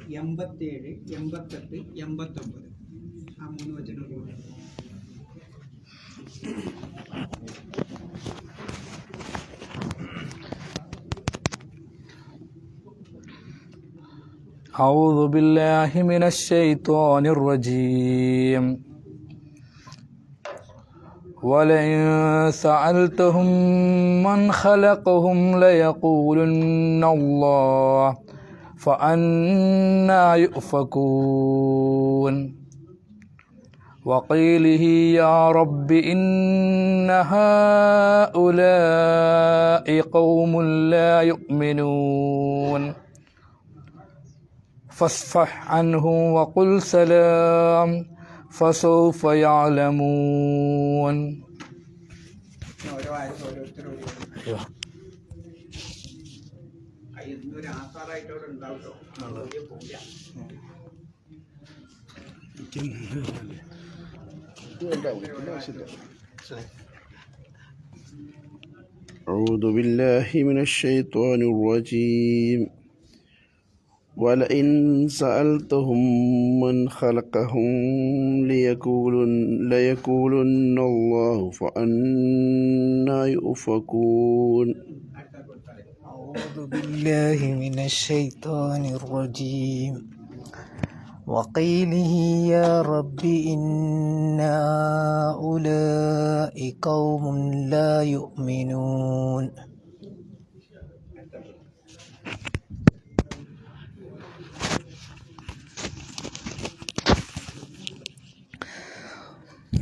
87, 88, 89 ആ 3 വചനം കൂടെ. أعوذ بالله من الشيطان الرجيم ولئن سألتهم من خلقهم ليقولن الله فأنى يؤفكون وقيله يا رب إن هؤلاء قوم لا يؤمنون فاصفح عنهم وقل سلام فسوف يعلمون. أعوذ بالله من الشيطان الرجيم ولئن سألتهم من خلقهم ليقولن الله فأنى يؤفكون. أعوذ بالله من الشيطان الرجيم وقيله يا رب إن هؤلاء قوم لا يؤمنون.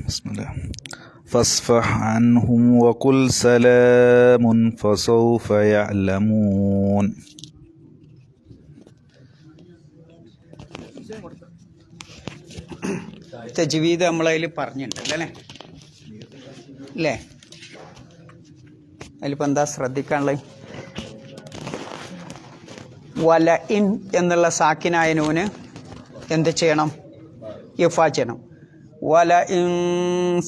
بسم الله. فاصفح عنهم وقل سلام فسوف يعلمون. തജ്വീദ് നമ്മളതിൽ പറഞ്ഞിട്ടുണ്ടല്ലോ അല്ലേ? അതിലിപ്പോൾ എന്താ ശ്രദ്ധിക്കാനുള്ളത്? വല ഇൻ എന്നുള്ള സാക്കിനായ നൂന് എന്ത് ചെയ്യണം? ഇഫാ ചെയ്യണം. വല ഇൻ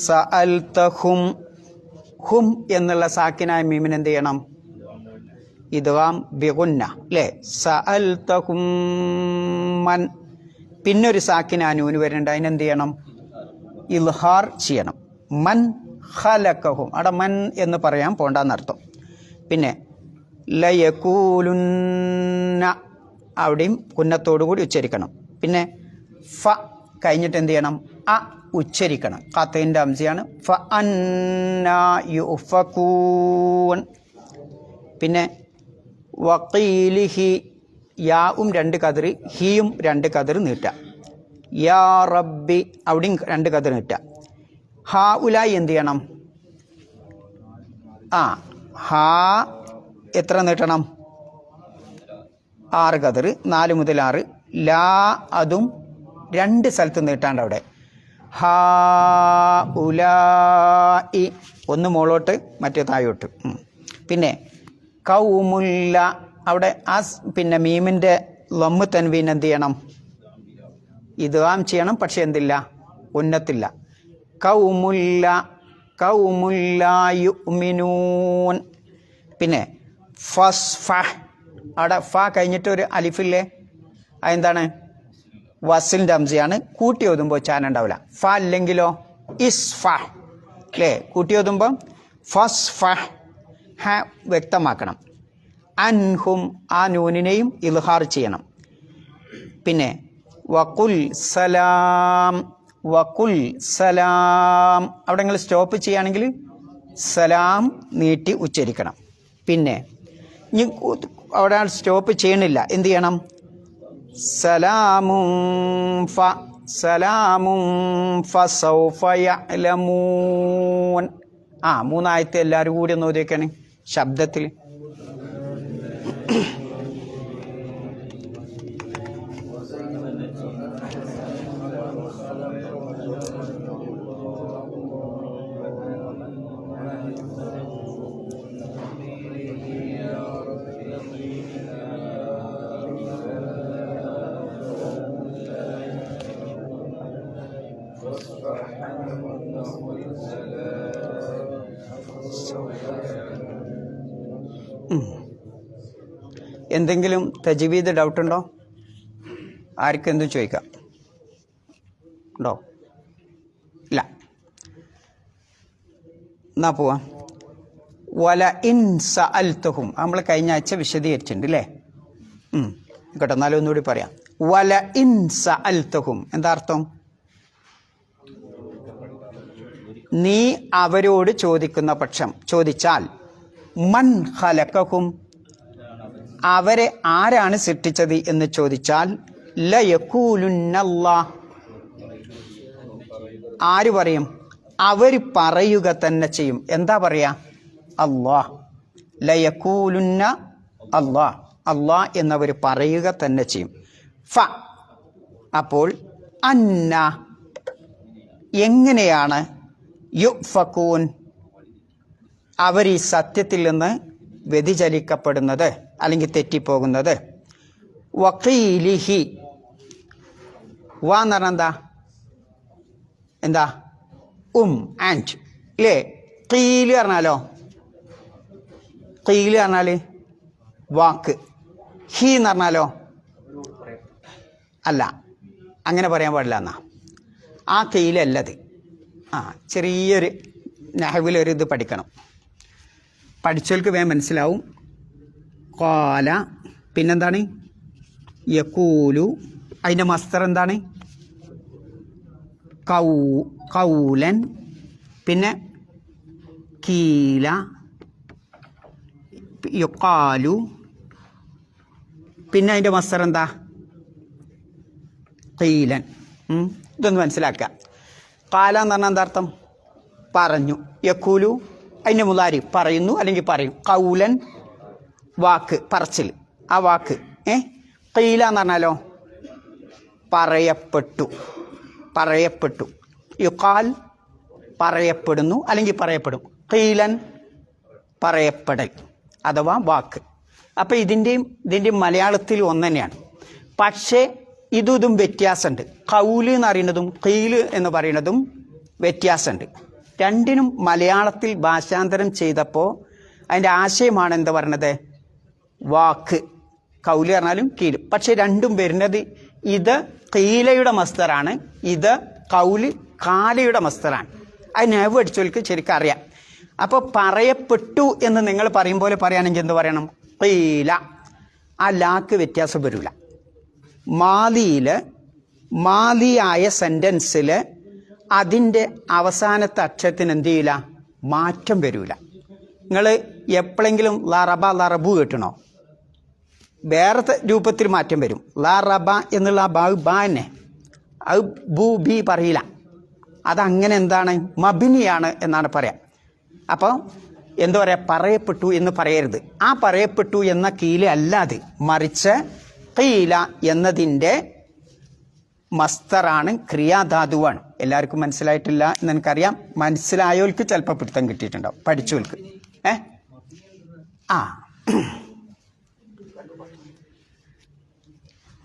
സഅൽതഹും ഹും എന്നുള്ള സാക്കിനായ മീമിന് എന്ത് ചെയ്യണം? ഇദ്ഗാം ബിഗുന്ന അല്ലേ? സഅൽതഹും മൻ പിന്നൊരു സാക്കിനാ നൂന് വരുന്നുണ്ട്, അതിനെന്ത് ചെയ്യണം? ഇൽഹാർ ചെയ്യണം. മൻ ഖലഖഹും അവിടെ മൻ എന്ന് പറയാൻ പോണ്ടെന്നർത്ഥം. പിന്നെ ലയകൂലുന്ന അവിടെയും കുന്നത്തോടു കൂടി ഉച്ചരിക്കണം. പിന്നെ ഫ കഴിഞ്ഞിട്ട് എന്ത് ചെയ്യണം? അ ഉച്ചരിക്കണം. ഖാത്തയിൻ്റെ അംസയാണ്. ഫ അന്നാ യുഫകൂൻ. പിന്നെ വഖീലിഹി യാവും 2 കതിർ, ഹിയും 2 കതിർ നീട്ടുക. യാ റബ്ബി അവിടെയും 2 കതിർ നീട്ടുക. ഹാ ഉലായി എന്ത് ചെയ്യണം? ഹാ എത്ര നീട്ടണം? 6 കതിർ, 4 മുതൽ 6. ലാ അതും 2 സ്ഥലത്ത് നീട്ടാണ്ട് അവിടെ. ഹാ ഉലായി ഒന്ന് മുകളോട്ട് മറ്റേ താഴോട്ട്. പിന്നെ കൗമുല്ല അവിടെ ആ പിന്നെ മീമിൻ്റെ ലമ്മ് തൻവീൻ എന്ത് ചെയ്യണം? ഇദ്ഗാം ചെയ്യണം. പക്ഷെ എന്തില്ല? ഉന്നത്തില്ല. കൗമുല്ല കൗമുല്ല യുഅ്മിനൂൻ. പിന്നെ ഫസ്ഫഹ് അവിടെ ഫ കഴിഞ്ഞിട്ട് ഒരു അലിഫില്ലേ, അതെന്താണ്? വസിലിൻ്റെ അംസയാണ്. കൂട്ടി ഓതുമ്പോൾ ഉച്ചാരണം ഉണ്ടാവില്ല. ഫ അല്ലെങ്കിലോ ഇസ്ഫഹ് അല്ലേ? കൂട്ടി ഓതുമ്പോൾ ഫസ്ഫഹ് ഹ വ്യക്തമാക്കണം. അൻഹും ആ നൂനിനെയും ഇൽഹാർ ചെയ്യണം. പിന്നെ വഖുൽ സലാം വഖുൽ സലാം അവിടെ നിങ്ങൾ സ്റ്റോപ്പ് ചെയ്യുകയാണെങ്കിൽ സലാം നീട്ടി ഉച്ചരിക്കണം. പിന്നെ ഇനി അവിടെ സ്റ്റോപ്പ് ചെയ്യണില്ല, എന്ത് ചെയ്യണം? സലാമും ഫസൗഫ യഅലമൂൻ. 3 ആയത്ത് എല്ലാവരും കൂടി ഒന്ന് ഓതിയേക്കാണ് ശബ്ദത്തിൽ. എന്തെങ്കിലും തജ്വീദ് ഡൗട്ടുണ്ടോ? ആർക്കെന്തും ചോദിക്കാം. ഉണ്ടോ? ഇല്ല. എന്നാ പോവാം. വല ഇൻ സഅൽതുഹും നമ്മൾ കഴിഞ്ഞ ആഴ്ച വിശദീകരിച്ചിട്ടുണ്ട് അല്ലേ? കേട്ടോ, എന്നാലും ഒന്നുകൂടി പറയാം. വല ഇൻ സഅൽതുഹും എന്താ അർത്ഥം? നീ അവരോട് ചോദിക്കുന്ന പക്ഷം, ചോദിച്ചാൽ, മൻ ഖലഖഹും അവരെ ആരാണ് സൃഷ്ടിച്ചത് എന്ന് ചോദിച്ചാൽ, ലയഖൂലുന്നല്ലാഹ് ആര് പറയും? അവർ പറയുക തന്നെ ചെയ്യും. എന്താ പറയാ? അല്ലാഹ്. ലയഖൂലുന്ന അല്ലാഹ്, അല്ലാഹ് എന്നവർ പറയുക തന്നെ ചെയ്യും. ഫ അപ്പോൾ അന്ന എങ്ങനെയാണ് യുഫകൂൻ അവർ ഈ സത്യത്തിൽ നിന്ന് വ്യതിചലിക്കപ്പെടുന്നത് അല്ലെങ്കിൽ തെറ്റിപ്പോകുന്നത്? വഖീലിഹി വാ എന്ന് പറഞ്ഞാൽ എന്താ? ആൻഡ് ഇല്ലേ? ഖീല് പറഞ്ഞാലോ? ഖീല് പറഞ്ഞാൽ വാക്ക്. ഹി എന്ന് പറഞ്ഞാലോ? അല്ല, അങ്ങനെ പറയാൻ പാടില്ല എന്നാ. ആ ഖീലല്ലത്. ചെറിയൊരു നഹ്വിലൊരു ഇത് പഠിക്കണം. പഠിച്ചവർക്ക് വേഗം മനസ്സിലാവും. ഖാല പിന്നെന്താണ്? യഖൂലു. അതിൻ്റെ മസ്തർ എന്താണ്? കൗലൻ. പിന്നെ കീല, യുഖാലു. പിന്നെ അതിൻ്റെ മസ്തർ എന്താ? ഖീലൻ. ഇതൊന്ന് മനസ്സിലാക്കുക. ഖാല എന്ന് പറഞ്ഞാൽ എന്താ അർത്ഥം? പറഞ്ഞു. യഖൂലു അതിൻ്റെ മുലാരി പറയുന്നു അല്ലെങ്കിൽ പറയും. കൗലൻ വാക്ക്, പറച്ചിൽ, ആ വാക്ക്. ഖീല എന്ന് പറഞ്ഞാലോ? പറയപ്പെട്ടു, പറയപ്പെട്ടു. യുഖാൽ പറയപ്പെടുന്നു അല്ലെങ്കിൽ പറയപ്പെടും. ഖീലൻ പറയപ്പെടൽ അഥവാ വാക്ക്. അപ്പം ഇതിൻ്റെയും മലയാളത്തിൽ ഒന്ന് തന്നെയാണ്. പക്ഷേ ഇതും വ്യത്യാസമുണ്ട്. കൗല് എന്ന് പറയുന്നതും ഖീല് എന്ന് പറയുന്നതും വ്യത്യാസമുണ്ട്. രണ്ടിനും മലയാളത്തിൽ ഭാഷാന്തരം ചെയ്തപ്പോൾ അതിൻ്റെ ആശയമാണ് എന്താ പറയണത്? വാക്ക്. കൗല് പറഞ്ഞാലും കീല്. പക്ഷെ രണ്ടും വരുന്നത്, ഇത് ഖീലയുടെ മസ്തറാണ്, ഇത് കൗല് കാലയുടെ മസ്തറാണ്. അത് നഹ്വ് പഠിച്ചവർക്ക് ശരിക്കും അറിയാം. അപ്പോൾ പറയപ്പെട്ടു എന്ന് നിങ്ങൾ പറയും പോലെ പറയുകയാണെങ്കിൽ എന്ത് പറയണം? ഖീല. ആ ലാക്ക് വ്യത്യാസം വരില്ല. മാലിയായ സെൻറ്റൻസിൽ അതിൻ്റെ അവസാനത്തെ അക്ഷരത്തിന് എന്ത് ചെയ്യില്ല? മാറ്റം വരില്ല. നിങ്ങൾ എപ്പോഴെങ്കിലും ലറബു കേട്ടണോ? വേറെ രൂപത്തിൽ മാറ്റം വരും. ലറബ എന്നുള്ള ബാ തന്നെ, അത് ബു ബി പറയില്ല. അതങ്ങനെ എന്താണ്? മബിനിയാണ് എന്നാണ് പറയാം. അപ്പോൾ എന്താ പറയുക? പറയപ്പെട്ടു എന്ന് പറയരുത്. ആ പറയപ്പെട്ടു എന്ന കീല അല്ലാതെ മറിച്ച് ഖീല എന്നതിൻ്റെ മസ്തറാണ്, ക്രിയാധാതുവാണ്. എല്ലാവർക്കും മനസ്സിലായിട്ടില്ല എന്ന് എനിക്കറിയാം. മനസ്സിലായവർക്ക് ചിലപ്പോൾ പിടുത്തം കിട്ടിയിട്ടുണ്ടാവും, പഠിച്ചവർക്ക്.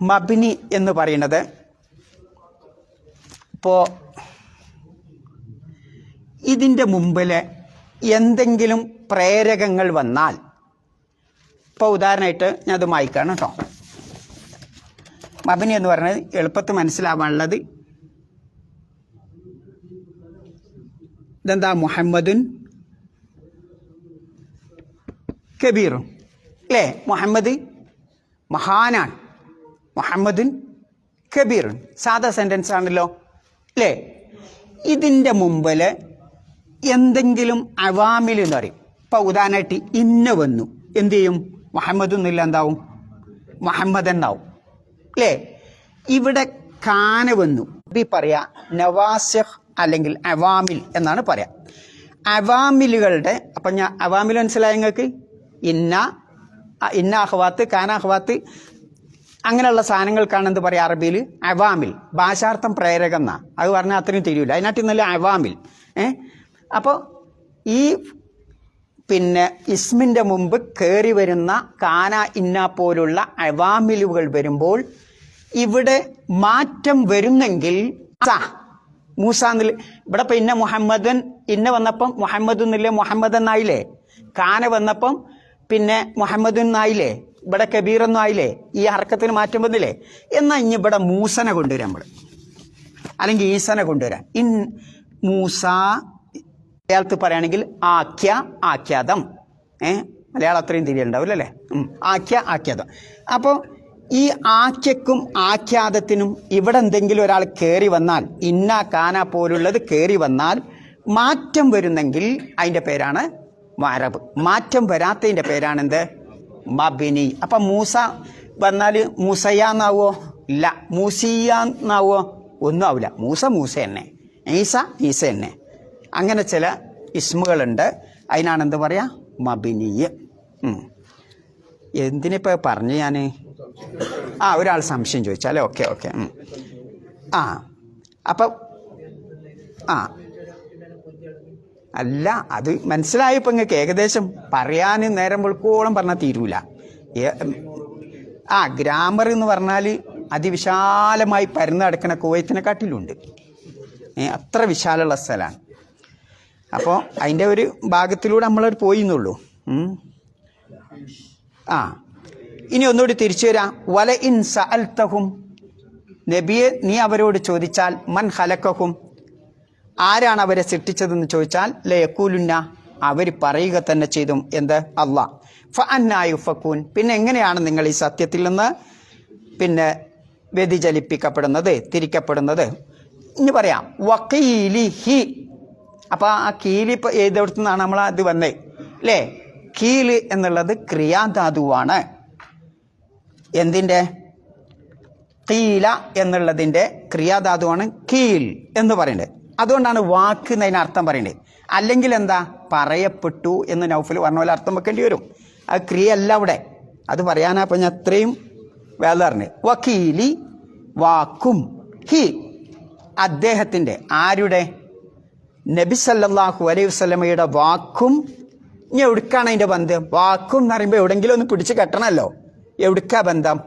മബ്നി എന്ന് പറയുന്നത് ഇപ്പോൾ ഇതിൻ്റെ മുമ്പിൽ എന്തെങ്കിലും പ്രേരകങ്ങൾ വന്നാൽ, ഇപ്പോൾ ഉദാഹരണമായിട്ട് ഞാനത് വായിക്കാണ് കേട്ടോ. മബ്നി എന്ന് പറയുന്നത് എളുപ്പത്തിൽ മനസ്സിലാവാനുള്ളത് ഇതെന്താ? മുഹമ്മദുൻ കബീറും അല്ലേ? മുഹമ്മദ് മഹാനാണ്. മുഹമ്മദുൻ കബീറുൻ സാധാ സെൻറ്റൻസ് ആണല്ലോ അല്ലേ? ഇതിൻ്റെ മുമ്പിൽ എന്തെങ്കിലും അവാമിൽ എന്ന് പറയും. ഇപ്പോൾ ഉദാഹരണമായിട്ട് ഇന്ന വന്നു, എന്ത് ചെയ്യും? മുഹമ്മദൊന്നുമില്ല, എന്താവും? മുഹമ്മദ് എന്നാവും അല്ലേ? ഇവിടെ കാന വന്നു, പറയാ നവാസിഖ് അല്ലെങ്കിൽ അവാമിൽ എന്നാണ് പറയാം. അവാമിലുകളുടെ, അപ്പം ഞാൻ അവാമിൽ മനസ്സിലായ നിങ്ങൾക്ക്? ഇന്ന അഹ്വാത്ത്, കാന അഹ്വാത്ത്, അങ്ങനെയുള്ള സാധനങ്ങൾക്കാണ് എന്ത് പറയുക അറബിയിൽ? അവാമിൽ. ഭാഷാർത്ഥം പ്രേരകം എന്നാ, അത് പറഞ്ഞാൽ അത്രയും തിരിയില്ല. അതിനകത്ത് നല്ല അവാമിൽ. അപ്പോൾ ഈ പിന്നെ ഇസ്മിൻ്റെ മുമ്പ് കയറി വരുന്ന കാന ഇന്ന പോലുള്ള അവാമിലുകൾ വരുമ്പോൾ ഇവിടെ മാറ്റം വരുന്നെങ്കിൽ മൂസ എന്നില്ല. ഇവിടെ ഇപ്പം ഇന്ന മുഹമ്മദൻ, ഇന്ന വന്നപ്പം മുഹമ്മദ് എന്നില്ലേ, മുഹമ്മദ് എന്നായില്ലേ. കാന വന്നപ്പം പിന്നെ മുഹമ്മദ് എന്നായില്ലേ. ഇവിടെ കബീറൊന്നും ആയില്ലേ, ഈ ഹർക്കത്തിന് മാറ്റം വന്നില്ലേ. എന്നാൽ ഇനി ഇവിടെ മൂസനെ കൊണ്ടുവരാം നമ്മൾ, അല്ലെങ്കിൽ ഈസനെ കൊണ്ടുവരാം. ഇൻ മൂസ മലയാളത്തിൽ പറയുകയാണെങ്കിൽ ആഖ്യ ആഖ്യാതം. മലയാളം അത്രയും തിരിയുണ്ടാവില്ലല്ലേ. ആഖ്യ ആഖ്യാതം. അപ്പോൾ ഈ ആഖ്യക്കും ആഖ്യാതത്തിനും ഇവിടെ എന്തെങ്കിലും ഒരാൾ കയറി വന്നാൽ, ഇന്ന കാന പോലുള്ളത് കയറി വന്നാൽ മാറ്റം വരുന്നെങ്കിൽ അതിൻ്റെ പേരാണ് വരബ്. മാറ്റം വരാത്തതിൻ്റെ പേരാണ് എന്ത്? മബിനി. അപ്പം മൂസ വന്നാൽ മൂസയാന്നാവോ? ഇല്ല. മൂസിയാന്നാവോ? ഒന്നും ആവില്ല. മൂസ മൂസ തന്നെ, ഈസ ഈസ തന്നെ. അങ്ങനെ ചില ഇസ്മുകളുണ്ട്. അതിനാണ് എന്ത് പറയാ? മബിനിയ്. എന്തിനിപ്പോൾ പറഞ്ഞു ഞാൻ? ഒരാൾ സംശയം ചോദിച്ചാലേ. Okay okay. അപ്പം അല്ല, അത് മനസ്സിലായപ്പോൾ നിങ്ങൾക്ക് ഏകദേശം. പറയാൻ നേരം വെളുക്കോളം പറഞ്ഞാൽ തീരൂല. ഗ്രാമർ എന്ന് പറഞ്ഞാൽ അതിവിശാലമായി പരന്ന് കിടക്കുന്ന കുവൈത്തിനെക്കാട്ടിലുണ്ട്. അത്ര വിശാലമുള്ള സ്ഥലമാണ്. അപ്പോൾ അതിൻ്റെ ഒരു ഭാഗത്തിലൂടെ നമ്മളത് പോയിന്നുള്ളൂ. ഇനി ഒന്നുകൂടി തിരിച്ചു വരാം. വല ഇൻ സഅൽതഹും, നബിയെ നീ അവരോട് ചോദിച്ചാൽ, മൻ ഖലഖഹും, ആരാണ് അവരെ സൃഷ്ടിച്ചതെന്ന് ചോദിച്ചാൽ, ലയഖൂലുന്ന, അവർ പറയുക തന്നെ ചെയ്തും എന്ത്? അല്ലാഹ്. ഫഅന്നാ യുഫകൂൻ, പിന്നെ എങ്ങനെയാണ് നിങ്ങൾ ഈ സത്യത്തിൽ നിന്ന് പിന്നെ വ്യതിചലിപ്പിക്കപ്പെടുന്നത്, തിരിക്കപ്പെടുന്നത്? ഇനി പറയാം വഖീലി ഹി. അപ്പോൾ ആ കീലി ഇപ്പോൾ ഏതെടുത്തു നിന്നാണ് നമ്മൾ അത് വന്നേ അല്ലേ? കീല് എന്നുള്ളത് ക്രിയാധാതുവാണ്. എന്തിൻ്റെ? കീല എന്നുള്ളതിൻ്റെ ക്രിയാധാതുവാണ് കീൽ എന്ന് പറയുന്നത്. അതുകൊണ്ടാണ് വാക്ക് എന്നതിന് അർത്ഥം പറയുന്നത്. അല്ലെങ്കിൽ എന്താ? പറയപ്പെട്ടു എന്ന് നൗഫൽ പറഞ്ഞ പോലെ അർത്ഥം വെക്കേണ്ടി വരും. അത് ക്രിയ അല്ല അവിടെ. അത് പറയാനാ അപ്പം ഞാൻ അത്രയും വേദ പറഞ്ഞു. വക്കീലി, വാക്കും, ഹി, അദ്ദേഹത്തിൻ്റെ, ആരുടെ? നബി സല്ലല്ലാഹു അലൈഹി വസല്ലമയുടെ വാക്കും. ഇനി എവിടുക്കാണ് അതിൻ്റെ ബന്ധം? വാക്കും എന്ന് പറയുമ്പോൾ എവിടെയെങ്കിലും ഒന്ന് പിടിച്ച് കെട്ടണമല്ലോ. എവിടുക്കാ ബന്ധം?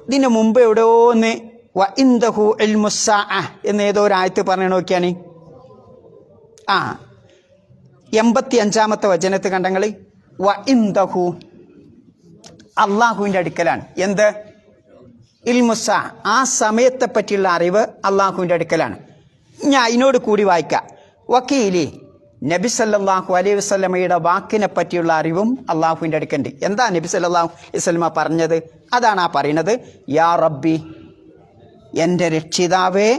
ഇതിന് മുമ്പ് എവിടെയോ ഒന്ന് വ ഇൻദഹു ഇൽമുസ്സാഅ എന്ന് ഏതോ ഒരു ആയത്ത് പറഞ്ഞു നോക്കിയാണ്. 85-ാമത്തെ വചനത്ത് കണ്ടങ്ങൾ. വ ഇൻദഹു, അള്ളാഹുവിൻ്റെ അടുക്കലാണ് എന്ത്? ഇൽമുസ്സ, ആ സമയത്തെ പറ്റിയുള്ള അറിവ് അള്ളാഹുവിൻ്റെ അടുക്കലാണ്. ഞാൻ അതിനോട് കൂടി വായിക്കാം. വക്കീലി, നബി സല്ലല്ലാഹു അലൈഹി വസല്ലമയുടെ വാക്കിനെ പറ്റിയുള്ള അറിവും അള്ളാഹുവിൻ്റെ അടുക്കുണ്ട്. എന്താ നബി സല്ലല്ലാഹു അലൈഹി വസല്ലമ പറഞ്ഞത്? അതാണ് ആ പറയുന്നത്. യാ റബ്ബി, എൻ്റെ രക്ഷിതാവേ,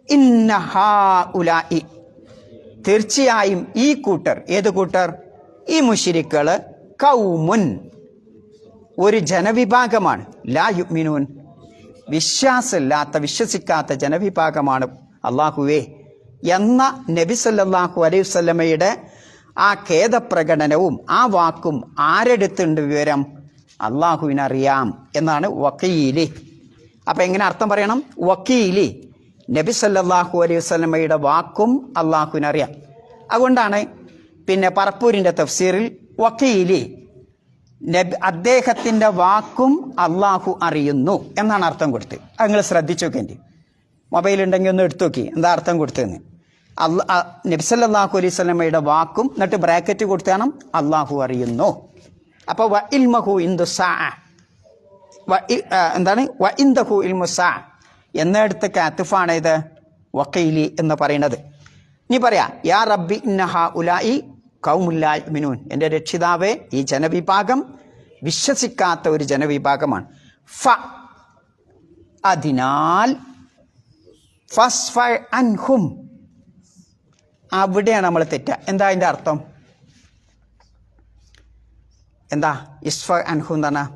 ഇന്ന ഹൗലാഇ, തീർച്ചയായും ഈ കൂട്ടർ. ഏത് കൂട്ടർ? ഈ മുശ്രിക്കുകൾ. ഖൗമുൻ, ഒരു ജനവിഭാഗമാണ്. ലാ യുഅ്മിനൂൻ, വിശ്വസിക്കാത്ത ജനവിഭാഗമാണ് അള്ളാഹുവേ എന്ന നബി സല്ലല്ലാഹു അലൈഹി വസല്ലമയുടെ ആ ഖേദപ്രകടനവും ആ വാക്കും ആരെടുത്തുണ്ട് വിവരം? അള്ളാഹുവിനറിയാം എന്നാണ് വക്കീലി. അപ്പം എങ്ങനെ അർത്ഥം പറയണം? വക്കീലി, നബി സല്ലല്ലാഹു അലൈഹി വസല്ലമയുടെ വാക്കും അള്ളാഹുവിനറിയാം. അതുകൊണ്ടാണ് പിന്നെ പറപ്പൂരിൻ്റെ തഫ്സീറിൽ വക്കീലി, അദ്ദേഹത്തിൻ്റെ വാക്കും അള്ളാഹു അറിയുന്നു എന്നാണ് അർത്ഥം കൊടുത്തത്. അത് നിങ്ങൾ ശ്രദ്ധിച്ചു നോക്കേണ്ടി. മൊബൈലുണ്ടെങ്കിൽ ഒന്ന് എടുത്തു നോക്കി എന്താ അർത്ഥം കൊടുത്തതെന്ന്. നബി സല്ലല്ലാഹു അലൈഹി വസല്ലമയുടെ വാക്കും, എന്നിട്ട് ബ്രാക്കറ്റ് കൊടുത്താണ് അള്ളാഹു അറിയുന്നു. അപ്പോൾ വ ഇൽമഹു ഇൻദുസ്സാഅ, എന്താണ്? വ ഇൻദഹു ഇൽമുസ്സാഅ എന്നിടത്ത് കാത്തുഫാണ് ഇത് വക്കീലി എന്ന് പറയുന്നത്. ഇനി പറയാ യാ റബ്ബി ഇന്ന ഹൗലാഇ ഖൗമുൻ ലാ യുഅ്മിനൂൻ, എൻ്റെ രക്ഷിതാവേ, ഈ ജനവിഭാഗം വിശ്വസിക്കാത്ത ഒരു ജനവിഭാഗമാണ്. അതിനാൽ ഫസ്ഫ അൻഹും, അവിടെയാണ് നമ്മൾ തെറ്റുക. എന്താ അതിൻ്റെ അർത്ഥം? എന്താ ഇസ്ഫ അൻഹും എന്ന് പറഞ്ഞാൽ?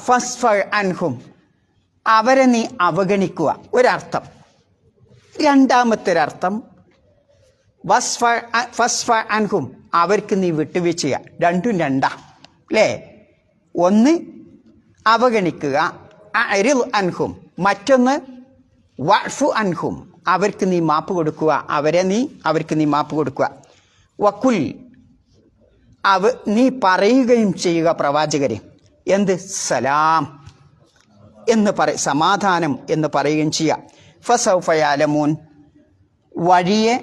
ഫസ്ഫ അൻഹും, അവരെ നീ അവഗണിക്കുക, ഒരർത്ഥം. രണ്ടാമത്തെ ഒരർത്ഥം ഫസ്ഫ അൻഹും, അവർക്ക് നീ വിട്ടുവീഴ്ച ചെയ്യുക. രണ്ടും രണ്ടാ അല്ലേ? ഒന്ന് അവഗണിക്കുക, അരിൽ അൻഹും. മറ്റൊന്ന് വഅഫു അൻഹും, അവർക്ക് നീ മാപ്പ് കൊടുക്കുക, അവർക്ക് നീ മാപ്പ് കൊടുക്കുക. വക്കുൽ, നീ പറയുകയും ചെയ്യുക പ്രവാചകരെ, എന്ത്? സലാം എന്ന് സമാധാനം എന്ന് പറയുകയും ചെയ്യുക. ഫസൗഫ യഅലമൂൻ, വഴിയെ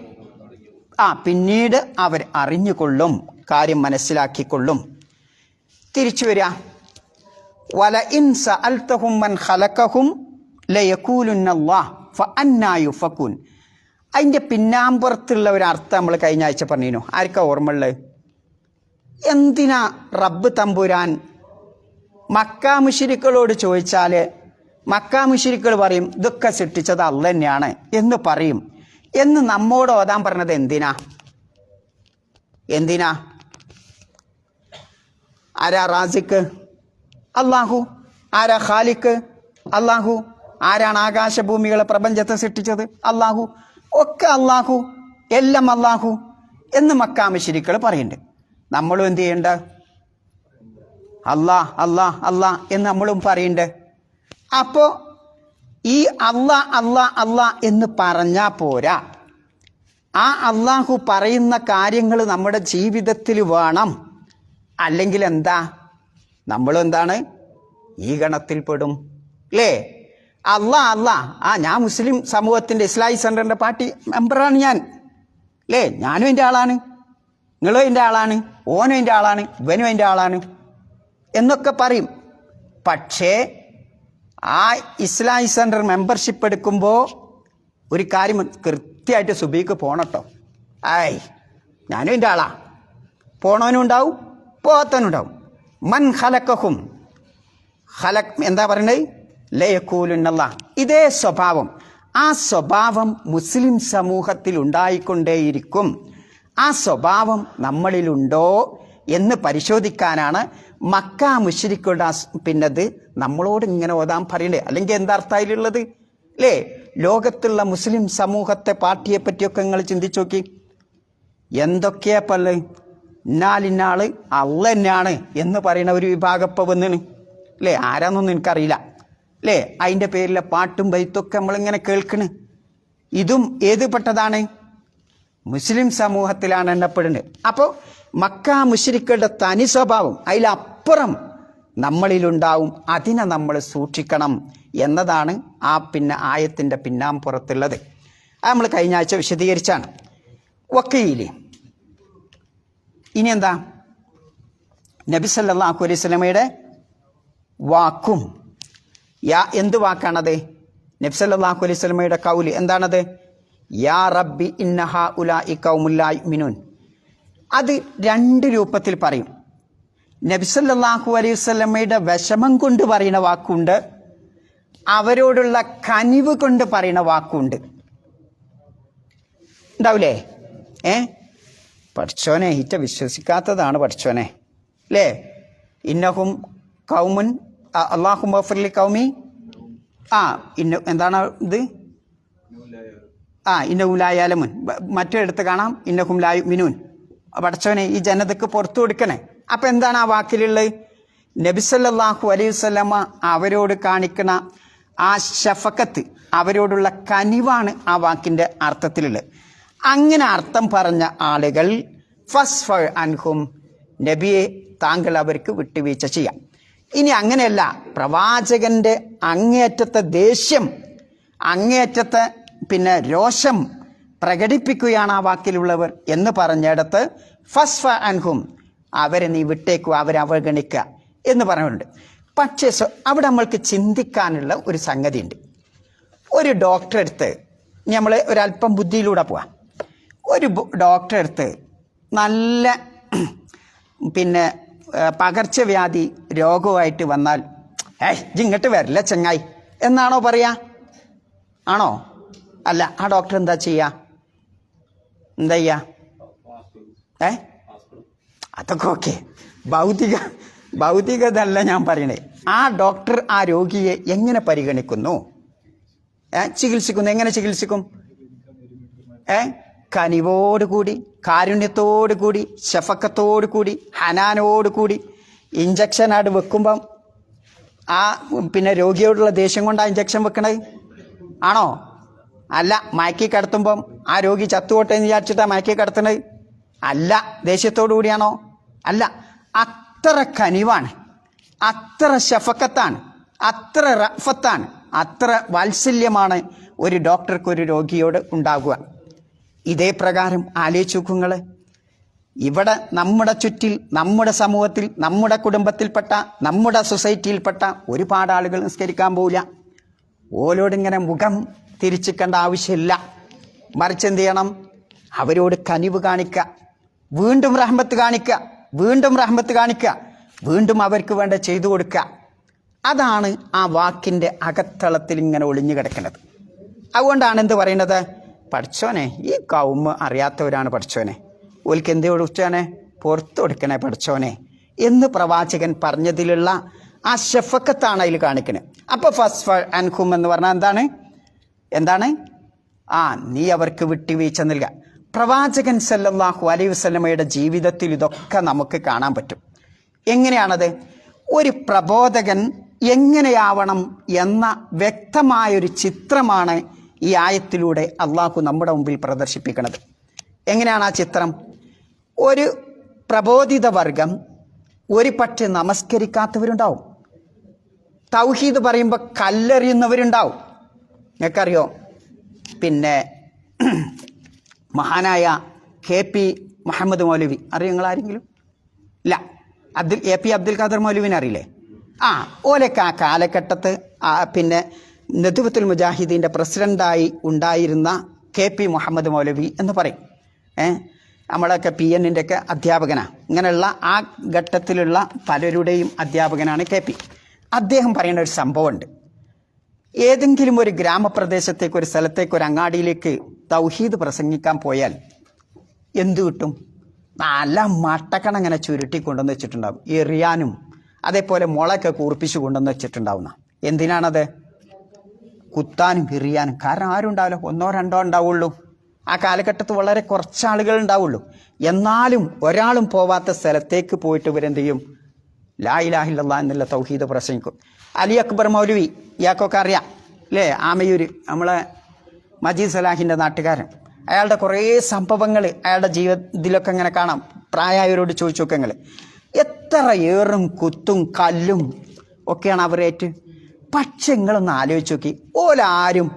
പിന്നീട് അവർ അറിഞ്ഞുകൊള്ളും, കാര്യം മനസ്സിലാക്കിക്കൊള്ളും. തിരിച്ചു വരിക, വല ഇൻ സഅൽതഹും മൻ ഖലഖഹും ലയഖൂലുന്നല്ലാഹ് ഫഅന്നാ യുഫകൂൻ. അതിൻ്റെ പിന്നാമ്പുറത്തുള്ള ഒരു അർത്ഥം നമ്മൾ കഴിഞ്ഞ ആഴ്ച പറഞ്ഞിരുന്നു. ആർക്കാ ഓർമ്മയുള്ളത്? എന്തിനാ റബ്ബ് തമ്പുരാൻ മക്കാ മുശ്രിക്കുകളോട് ചോദിച്ചാൽ മക്കാ മുശ്രിക്കുകൾ പറയും ഇതൊക്കെ സൃഷ്ടിച്ചത് അള്ളാഹ് തന്നെയാണ് എന്ന് പറയും എന്ന് നമ്മോട് ഓതാൻ പറഞ്ഞത് എന്തിനാ? ആരാ റാസിക്ക്? അള്ളാഹു. ആരാ ഖാലിക്ക്? അള്ളാഹു. ആരാണ് ആകാശഭൂമികളെ പ്രപഞ്ചത്തെ സൃഷ്ടിച്ചത്? അള്ളാഹു. ഒക്കെ അള്ളാഹു, എല്ലാം അള്ളാഹു എന്ന് മക്കാ മുശ്രിക്കുകൾ പറയുന്നുണ്ട്. നമ്മളും എന്ത് ചെയ്യണ്ട? അല്ലാ അല്ലാ അല്ലാ എന്ന് നമ്മളും പറയുന്നുണ്ട്. അപ്പോൾ ഈ അല്ലാ അല്ലാ അല്ലാ എന്ന് പറഞ്ഞാൽ പോരാ, ആ അള്ളാഹു പറയുന്ന കാര്യങ്ങൾ നമ്മുടെ ജീവിതത്തിൽ വേണം. അല്ലെങ്കിൽ എന്താ, നമ്മളും എന്താണ് ഈ ഗണത്തിൽപ്പെടും അല്ലേ? അല്ലാ അല്ലാ, ഞാൻ മുസ്ലിം സമൂഹത്തിൻ്റെ ഇസ്ലാഹി സെൻ്ററിൻ്റെ പാർട്ടി മെമ്പറാണ് ഞാൻ അല്ലേ, ഞാനും എൻ്റെ ആളാണ്, നിങ്ങളും എൻ്റെ ആളാണ്, ഓനും എൻ്റെ ആളാണ്, ഇവനും എൻ്റെ ആളാണ് എന്നൊക്കെ പറയും. പക്ഷേ ആ ഇസ്ലാഹി സെൻ്റർ മെമ്പർഷിപ്പ് എടുക്കുമ്പോൾ ഒരു കാര്യം കൃത്യമായിട്ട് സുബീക്ക് പോകണട്ടോ. ഞാനും എൻ്റെ ആളാ, പോണവനും ഉണ്ടാവും പോകാത്തവനും ഉണ്ടാവും. മൻ ഖലഖഹും, എന്താ പറയണത്? ലയഖൂലുന്നല്ലാഹ്. ഇതേ സ്വഭാവം, ആ സ്വഭാവം മുസ്ലിം സമൂഹത്തിൽ ഉണ്ടായിക്കൊണ്ടേയിരിക്കും. ആ സ്വഭാവം നമ്മളിലുണ്ടോ എന്ന് പരിശോധിക്കാനാണ് മക്കാ മുശ്രിക്കുകളുടെ പിന്നത് നമ്മളോട് ഇങ്ങനെ ഓതാൻ പറയണ്ടേ. അല്ലെങ്കിൽ എന്താ അർത്ഥമായിട്ടുള്ളത് അല്ലേ? ലോകത്തുള്ള മുസ്ലിം സമൂഹത്തെ പാർട്ടിയെ പറ്റിയൊക്കെ നിങ്ങൾ ചിന്തിച്ചു നോക്കി. എന്തൊക്കെയാ പല്ല് ഇന്നാളിന്നാള് അള്ള തന്നെയാണ് എന്ന് പറയുന്ന ഒരു വിഭാഗം ഇപ്പോൾ വന്നിണ് അല്ലേ? ആരാന്നൊന്നും എനിക്കറിയില്ല അല്ലേ? അതിൻ്റെ പേരിലെ പാട്ടും ബൈത്തൊക്കെ നമ്മളിങ്ങനെ കേൾക്കണ്. ഇതും ഏത് പെട്ടതാണ്? മുസ്ലിം സമൂഹത്തിലാണ് എണ്ണപ്പെടുന്നത്. അപ്പോൾ മക്കാ മുശ്രിക്കുകളുടെ തനി സ്വഭാവം അതിലപ്പുറം നമ്മളിലുണ്ടാവും. അതിനെ നമ്മൾ സൂക്ഷിക്കണം എന്നതാണ് ആയത്തിൻ്റെ പിന്നാമ്പുറത്തുള്ളത്. അത് നമ്മൾ കഴിഞ്ഞ ആഴ്ച വിശദീകരിച്ചാണ്. വക്കീല് ഇനി എന്താ? നബി സല്ലല്ലാഹു അലൈഹി വസല്ലമയുടെ വാക്കും എന്ത് വാക്കാണത്? നബി സല്ലല്ലാഹു അലൈഹി വസല്ലമയുടെ കൗല് എന്താണത്? യാ റബ്ബി ഇന്ന ഹഉലാഇ ഖൗമുൻ ലാ യുഅ്മിനൂൻ. അത് രണ്ട് രൂപത്തിൽ പറയും. നബി സല്ലല്ലാഹു അലൈഹി വസല്ലമയുടെ വിഷമം കൊണ്ട് പറയുന്ന വാക്കുണ്ട്, അവരോടുള്ള കനിവ് കൊണ്ട് പറയുന്ന വാക്കുണ്ട്. ഉണ്ടാവില്ലേ? പഠിച്ചോനെ ഇറ്റ വിശ്വസിക്കാത്തതാണ് പഠിച്ചോനെ അല്ലേ? ഇന്നഹും കൗമുൻ അല്ലാഹു മഗ്ഫിർലി കൗമി എന്താണ് ഇത്? ഇന്നഹും ലാ യഅലമൂൻ. മറ്റൊരിടത്ത് കാണാം ഇന്നഹും ലാ യുഅ്മിനൂൻ. പഠിച്ചോനെ ഈ ജനതക്ക് പുറത്തു കൊടുക്കണേ. അപ്പം എന്താണ് ആ വാക്കിലുള്ളത്? നബി സല്ലല്ലാഹു അലൈഹി വസല്ലമ അവരോട് കാണിക്കണ ആ ഷഫക്കത്ത്, അവരോടുള്ള കനിവാണ് ആ വാക്കിൻ്റെ അർത്ഥത്തിലുള്ളത്. അങ്ങനെ അർത്ഥം പറഞ്ഞ ആളുകൾ ഫസ്ഫ അൻഹും, നബിയെ താങ്കൾ അവർക്ക് വിട്ടുവീഴ്ച ചെയ്യാം. ഇനി അങ്ങനെയല്ല, പ്രവാചകന്റെ അങ്ങേയറ്റത്തെ ദേഷ്യം, അങ്ങേയറ്റത്തെ രോഷം പ്രകടിപ്പിക്കുകയാണ് ആ വാക്കിലുള്ളവർ എന്ന് പറഞ്ഞിടത്ത് ഫസ്ഫ അൻഹും, അവരെ നീ വിട്ടേക്കുക, അവരെ അവഗണിക്കുക എന്ന് പറഞ്ഞിട്ടുണ്ട്. പക്ഷേ അവിടെ നമ്മൾക്ക് ചിന്തിക്കാനുള്ള ഒരു സംഗതി ഉണ്ട്. ഒരു ഡോക്ടറെ അടുത്ത് നമ്മൾ ഒരല്പം ബുദ്ധിയിലൂടെ പോവാം. ഒരു ഡോക്ടറെ അടുത്ത് നല്ല പകർച്ചവ്യാധി രോഗമായിട്ട് വന്നാൽ ഇങ്ങോട്ട് വരില്ല ചങ്ങായി എന്നാണോ പറയാ? ആണോ? അല്ല. ആ ഡോക്ടർ എന്താ ചെയ്യാ? അതൊക്കെ ഓക്കെ, ഭൗതികതല്ല ഞാൻ പറയണേ. ആ ഡോക്ടർ ആ രോഗിയെ എങ്ങനെ പരിഗണിക്കുന്നു, ചികിത്സിക്കുന്നു? എങ്ങനെ ചികിത്സിക്കും? കനിവോടുകൂടി, കാരുണ്യത്തോടുകൂടി, ശഫക്കത്തോടുകൂടി, ഹനാനോടുകൂടി. ഇഞ്ചക്ഷനായിട്ട് വെക്കുമ്പം ആ രോഗിയോടുള്ള ദേഷ്യം കൊണ്ട് ആ ഇഞ്ചക്ഷൻ വെക്കണത് ആണോ? അല്ല. മയക്കി കിടത്തുമ്പം ആ രോഗി ചത്തുപോട്ടെ എന്ന് വിചാരിച്ചിട്ടാണ് മയക്കി കിടത്തുന്നത്? അല്ല. ദേഷ്യത്തോടു കൂടിയാണോ? അല്ല. അത്ര കനിവാണ്, അത്ര ശഫക്കത്താണ്, അത്ര റഫത്താണ്, അത്ര വാത്സല്യമാണ് ഒരു ഡോക്ടർക്ക് ഒരു രോഗിയോട് ഉണ്ടാകുക. ഇതേ പ്രകാരം ആലോചിച്ച് നോക്കുങ്ങൾ. ഇവിടെ നമ്മുടെ ചുറ്റിൽ, നമ്മുടെ സമൂഹത്തിൽ, നമ്മുടെ കുടുംബത്തിൽപ്പെട്ട, നമ്മുടെ സൊസൈറ്റിയിൽപ്പെട്ട ഒരുപാട് ആളുകൾ നിസ്കരിക്കാൻ പോവില്ല. ഓരോടിങ്ങനെ മുഖം തിരിച്ചിക്കേണ്ട ആവശ്യമില്ല. മറിച്ച് എന്ത് ചെയ്യണം? അവരോട് കനിവ് കാണിക്കുക, വീണ്ടും റഹ്മത്ത് കാണിക്കുക, വീണ്ടും റഹ്മത്ത് കാണിക്കുക, വീണ്ടും അവർക്ക് വേണ്ട ചെയ്തു കൊടുക്കുക. അതാണ് ആ വാക്കിൻ്റെ അകത്തളത്തിൽ ഇങ്ങനെ ഒളിഞ്ഞു കിടക്കുന്നത്. അതുകൊണ്ടാണ് എന്ത് പറയുന്നത്? പഠിച്ചോനെ, ഈ കൗമ് അറിയാത്തവരാണ് പഠിച്ചോനെ, ഓൽക്ക് എന്ത് കൊടുച്ചാനെ പുറത്തു കൊടുക്കണേ പഠിച്ചോനെ എന്ന് പ്രവാചകൻ പറഞ്ഞതിലുള്ള ആ ഷഫക്കത്താണ് അതിൽ കാണിക്കുന്നത്. അപ്പോൾ ഫസ്ഫ അൻഹും എന്ന് പറഞ്ഞാൽ എന്താണ്? നീ അവർക്ക് വിട്ടുവീഴ്ച നൽകുക. പ്രവാചകൻ സല്ലല്ലാഹു അലൈഹി വസല്ലമയുടെ ജീവിതത്തിൽ ഇതൊക്കെ നമുക്ക് കാണാൻ പറ്റും. എങ്ങനെയാണത്? ഒരു പ്രബോധകൻ എങ്ങനെയാവണം എന്ന വ്യക്തമായൊരു ചിത്രമാണ് ഈ ആയത്തിലൂടെ അള്ളാഹു നമ്മുടെ മുമ്പിൽ പ്രദർശിപ്പിക്കുന്നത്. എങ്ങനെയാണ് ആ ചിത്രം? ഒരു പ്രബോധിത വർഗം ഒരു പക്ഷെ നമസ്കരിക്കാത്തവരുണ്ടാവും, തൗഹീദ് പറയുമ്പോൾ കല്ലെറിയുന്നവരുണ്ടാവും. നിങ്ങൾക്കറിയോ, പിന്നെ മഹാനായ KP മുഹമ്മദ് മൗലവി അറിയോ? നിങ്ങളാരെങ്കിലും? ഇല്ല. AP അബ്ദുൽ ഖാദർ മൗലവിനെ അറിയില്ലേ? ഓലൊക്കെ ആ കാലഘട്ടത്ത് പിന്നെ നദ്വത്തുൽ മുജാഹിദീൻ്റെ പ്രസിഡൻ്റായി ഉണ്ടായിരുന്ന KP മുഹമ്മദ് മൗലവി എന്ന് പറയും. നമ്മളൊക്കെ PNൻ്റെ ഒക്കെ അധ്യാപകനാണ്. ഇങ്ങനെയുള്ള ആ ഘട്ടത്തിലുള്ള പലരുടെയും അധ്യാപകനാണ് KP. അദ്ദേഹം പറയുന്ന ഒരു സംഭവമുണ്ട്. ഏതെങ്കിലും ഒരു ഗ്രാമപ്രദേശത്തേക്ക്, ഒരു സ്ഥലത്തേക്ക്, ഒരു അങ്ങാടിയിലേക്ക് തൗഹീദ് പ്രസംഗിക്കാൻ പോയാൽ എന്തു കിട്ടും? നല്ല മട്ടക്കണ അങ്ങനെ ചുരുട്ടി കൊണ്ടുവന്ന് വെച്ചിട്ടുണ്ടാവും, എറിയാനും അതേപോലെ മുളയൊക്കെ കൂർപ്പിച്ച് കൊണ്ടുവന്ന് വെച്ചിട്ടുണ്ടാവുന്ന. എന്തിനാണത്? കുത്താനും എറിയാനും. കാരണം ആരും ഉണ്ടാവില്ല, 1 or 2 ഉണ്ടാവുള്ളൂ. ആ കാലഘട്ടത്ത് വളരെ കുറച്ച് ആളുകൾ ഉണ്ടാവുള്ളൂ. എന്നാലും ഒരാളും പോവാത്ത സ്ഥലത്തേക്ക് പോയിട്ട് ഇവരെന്ത് ചെയ്യും? ലാ ഇലാഹ ഇല്ലല്ലാഹ് എന്നുള്ള തൗഹീദ് പ്രസംഗിക്കും. അലി അക്ബർ മൗലവി, ഇയാൾക്കൊക്കെ അറിയാം അല്ലേ? ആമയൂര്, നമ്മളെ മജീദ് സലാഹിൻ്റെ നാട്ടുകാരൻ. അയാളുടെ കുറേ സംഭവങ്ങൾ അയാളുടെ ജീവിതത്തിലൊക്കെ ഇങ്ങനെ കാണാം. പ്രായമായവരോട് ചോദിച്ചു നോക്കങ്ങൾ. എത്ര ഏറും കുത്തും കല്ലും ഒക്കെയാണ് അവരേറ്റ്. പക്ഷെ നിങ്ങളൊന്ന് ആലോചിച്ച് നോക്കി, ഓലാരും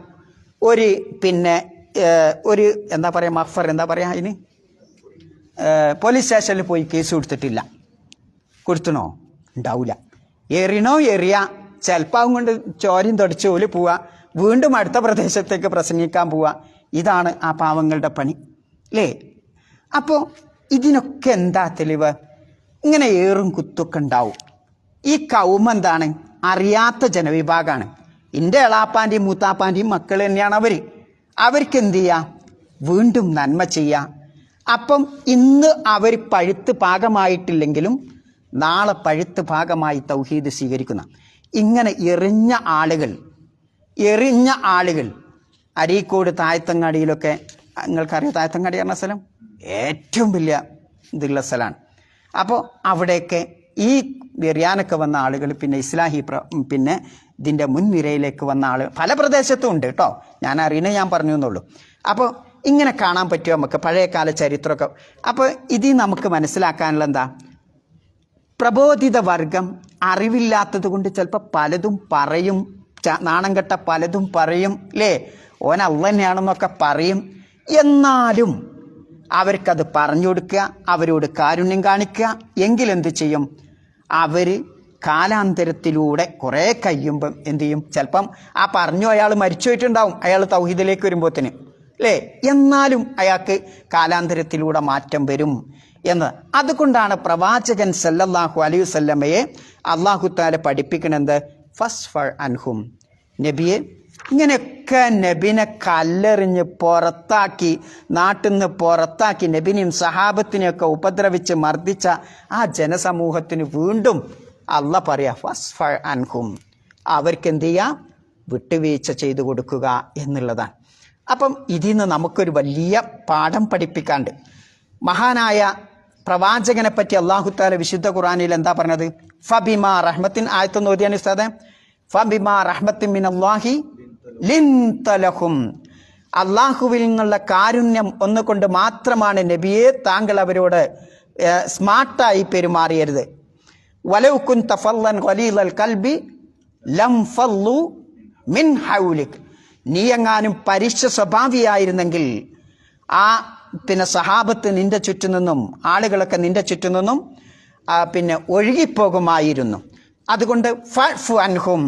ഒരു ഒരു എന്താ പറയുക, മഫർ എന്താ പറയുക അതിന്, പോലീസ് സ്റ്റേഷനിൽ പോയി കേസ് കൊടുത്തിട്ടില്ല. കൊടുത്തണോ? ഉണ്ടാവില്ല. എറിയ ചിലപ്പോൾ കൊണ്ട് ചോരയും തുടച്ച് ഓല് പോവുക, വീണ്ടും അടുത്ത പ്രദേശത്തേക്ക് പ്രസംഗിക്കാൻ പോവുക. ഇതാണ് ആ പാവങ്ങളുടെ പണി അല്ലേ? അപ്പോൾ ഇതിനൊക്കെ എന്താ തെളിവ്? ഇങ്ങനെ ഏറും കുത്തൊക്കെ ഉണ്ടാവും. ഈ കൗമ എന്താണ്? അറിയാത്ത ജനവിഭാഗമാണ്. എൻ്റെ എളാപ്പാൻ്റെയും മൂത്താപ്പാൻ്റെയും മക്കൾ തന്നെയാണ് അവർക്ക് എന്ത് ചെയ്യുക? വീണ്ടും നന്മ ചെയ്യുക. അപ്പം ഇന്ന് അവർ പഴുത്ത് പാകമായിട്ടില്ലെങ്കിലും നാളെ പഴുത്ത് ഭാഗമായി തൗഹീദ് സ്വീകരിക്കുന്ന ഇങ്ങനെ എറിഞ്ഞ ആളുകൾ അരീക്കോട് താഴത്തങ്ങാടിയിലൊക്കെ, നിങ്ങൾക്കറിയാം താഴത്തങ്ങാടി പറഞ്ഞ സ്ഥലം ഏറ്റവും വലിയ ഇതുള്ള സ്ഥലമാണ്. അപ്പോൾ അവിടെയൊക്കെ ഈ വെറിയാനൊക്കെ വന്ന ആളുകൾ പിന്നെ ഇസ്ലാഹി പിന്നെ ഇതിൻ്റെ മുൻനിരയിലേക്ക് വന്ന ആളുകൾ പല പ്രദേശത്തും ഉണ്ട് കേട്ടോ. ഞാൻ അറിയുന്നത് ഞാൻ പറഞ്ഞു എന്നുള്ളൂ. അപ്പോൾ ഇങ്ങനെ കാണാൻ പറ്റുമോ നമുക്ക് പഴയകാല ചരിത്രമൊക്കെ? അപ്പോൾ ഇതിൽ നമുക്ക് മനസ്സിലാക്കാനുള്ള എന്താ? പ്രബോധിത വർഗം അറിവില്ലാത്തത് കൊണ്ട് ചിലപ്പോൾ പലതും പറയും, നാണം കെട്ട പലതും പറയും അല്ലേ? ഓൻ അള്ള തന്നെയാണെന്നൊക്കെ പറയും. എന്നാലും അവർക്കത് പറഞ്ഞു കൊടുക്കുക, അവരോട് കാരുണ്യം കാണിക്കുക. എങ്കിലെന്ത് ചെയ്യും? അവർ കാലാന്തരത്തിലൂടെ കുറേ കഴിയുമ്പം എന്തു ചെയ്യും? ചിലപ്പം ആ പറഞ്ഞു അയാൾ മരിച്ചു പോയിട്ടുണ്ടാവും, അയാൾ തൗഹീദിലേക്ക് വരുമ്പോഴത്തേന് അല്ലേ? എന്നാലും അയാൾക്ക് കാലാന്തരത്തിലൂടെ മാറ്റം വരും എന്ന്. അതുകൊണ്ടാണ് പ്രവാചകൻ സല്ലല്ലാഹു അലൈഹി വസല്ലമയെ അല്ലാഹു തആല പഠിപ്പിക്കണത് ഫസ്ഫർ അൻഹും. നബിയെ, ഇങ്ങനെയൊക്കെ നബിനെ കല്ലെറിഞ്ഞ് പുറത്താക്കി, നാട്ടിൽ നിന്ന് പുറത്താക്കി, നബിനെയും സഹാബത്തിനെയൊക്കെ ഉപദ്രവിച്ച് മർദ്ദിച്ച ആ ജനസമൂഹത്തിന് വീണ്ടും അല്ല പറയാ ഫസ്ഫർ അൻഹും, അവർക്ക് എന്ത് ചെയ്യുക? വിട്ടുവീഴ്ച ചെയ്തു കൊടുക്കുക എന്നുള്ളതാണ്. അപ്പം ഇതിൽ നിന്ന് നമുക്കൊരു വലിയ പാഠം പഠിപ്പിക്കാണ്ട്. മഹാനായ പ്രവാചകനെ പറ്റി അല്ലാഹു തആല വിശുദ്ധ ഖുർആനിൽ എന്താ പറഞ്ഞത്? ഫബിമാ റഹ്മത്തിൻ, ആയത്തൊന്ന് ഓതിയാണ് ഉസ്താദേ. ഫബിമാ റഹ്മത്തിൻ മിനല്ലാഹി ലിൻത ലഹും, അള്ളാഹുവിൽ നിന്നുള്ള കാരുണ്യം ഒന്നുകൊണ്ട് മാത്രമാണ് നബിയെ താങ്കൾ അവരോട് സ്മാർട്ടായി പെരുമാറിയരുത്. വലൗ കുൻത ഫല്ലൻ ഖലീലൽ ഖൽബി ലം ഫല്ലു മിൻ ഹൗലിക്, നീ എങ്ങാനും പരുഷ സ്വഭാവിയായിരുന്നെങ്കിൽ ആ പിന്നെ സഹാബത്ത് നിന്റെ ചുറ്റും നിന്നും, ആളുകളൊക്കെ നിന്റെ ചുറ്റും നിന്നും പിന്നെ ഒഴുകിപ്പോകുമായിരുന്നു. അതുകൊണ്ട് ഫഅ്ഫു അൻഹും,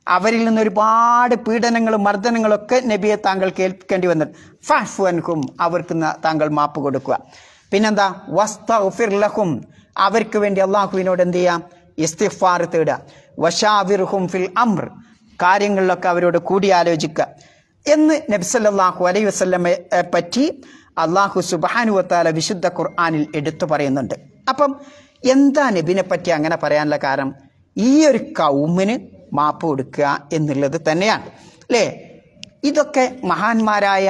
അവരിൽ നിന്ന് ഒരുപാട് പീഡനങ്ങളും മർദ്ദനങ്ങളൊക്കെ നബിയെ താങ്കൾ കേൾക്കേണ്ടി വന്നിട്ട് ഫഅ്ഫു അൻഹും, അവർക്ക് താങ്കൾ മാപ്പ് കൊടുക്കുക. പിന്നെന്താ, വസ്തഗ്ഫിർ ലഹും, അവർക്ക് വേണ്ടി അള്ളാഹുവിനോട് എന്ത് ചെയ്യാം, ഇസ്തിഗ്ഫാർ തേടുക. വശാവിർഹും ഫിൽ അംർ, കാര്യങ്ങളിലൊക്കെ അവരോട് കൂടിയാലോചിക്കുക എന്ന് നബി സല്ലല്ലാഹു അലൈഹി വസല്ലമയെ പറ്റി അള്ളാഹു സുബ്ഹാനഹു വതആല വിശുദ്ധ ഖുർആനിൽ എടുത്തു പറയുന്നുണ്ട്. അപ്പം എന്താ നബിനെ പറ്റി അങ്ങനെ പറയാനുള്ള കാരണം? ഈ ഒരു കൗമിന് മാപ്പ് കൊടുക്കുക എന്നുള്ളത് തന്നെയാണ് അല്ലേ. ഇതൊക്കെ മഹാന്മാരായ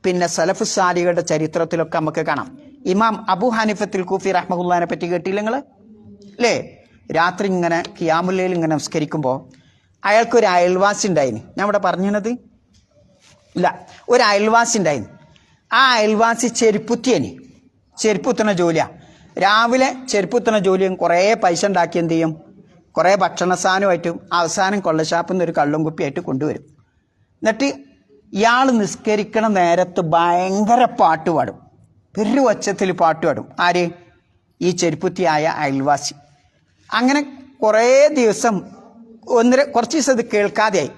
പിന്നെ സലഫു സാലികളുടെ ചരിത്രത്തിലൊക്കെ നമുക്ക് കാണാം. ഇമാം അബൂ ഹനീഫത്തുൽ കൂഫി റഹ്മത്തുള്ളാഹിനെ പറ്റി കേട്ടില്ല നിങ്ങൾ അല്ലേ? രാത്രി ഇങ്ങനെ ഖിയാമുൽ ലൈൽ ഇങ്ങനെ നമസ്കരിക്കുമ്പോൾ അയാൾക്കൊരു അയൽവാസി ഉണ്ടായിന്. ഞാൻ ഇവിടെ പറഞ്ഞത് ഇല്ല, ഒരു അയൽവാസി ഉണ്ടായിന്. ആ അയൽവാസി ചെരുപ്പുത്തുന്ന ജോലിയാണ്. രാവിലെ ചെരുപ്പുത്തുന്ന ജോലിയും കുറേ പൈസ ഉണ്ടാക്കി എന്ത് ചെയ്യും, കുറേ ഭക്ഷണ സാധനമായിട്ടും അവസാനം കൊള്ളഷാപ്പിൽ നിന്ന് ഒരു കള്ളും കുപ്പിയായിട്ട് കൊണ്ടുവരും. എന്നിട്ട് ഇയാൾ നിസ്കരിക്കണ നേരത്ത് ഭയങ്കര പാട്ട് പാടും, ഒരു ഒച്ചത്തിൽ പാട്ട് പാടും. ആര്? ഈ ചെരുപ്പുത്തിയായ അയൽവാസി. അങ്ങനെ കുറേ ദിവസം കുറച്ച് ദിവസം ഇത് കേൾക്കാതെയായി.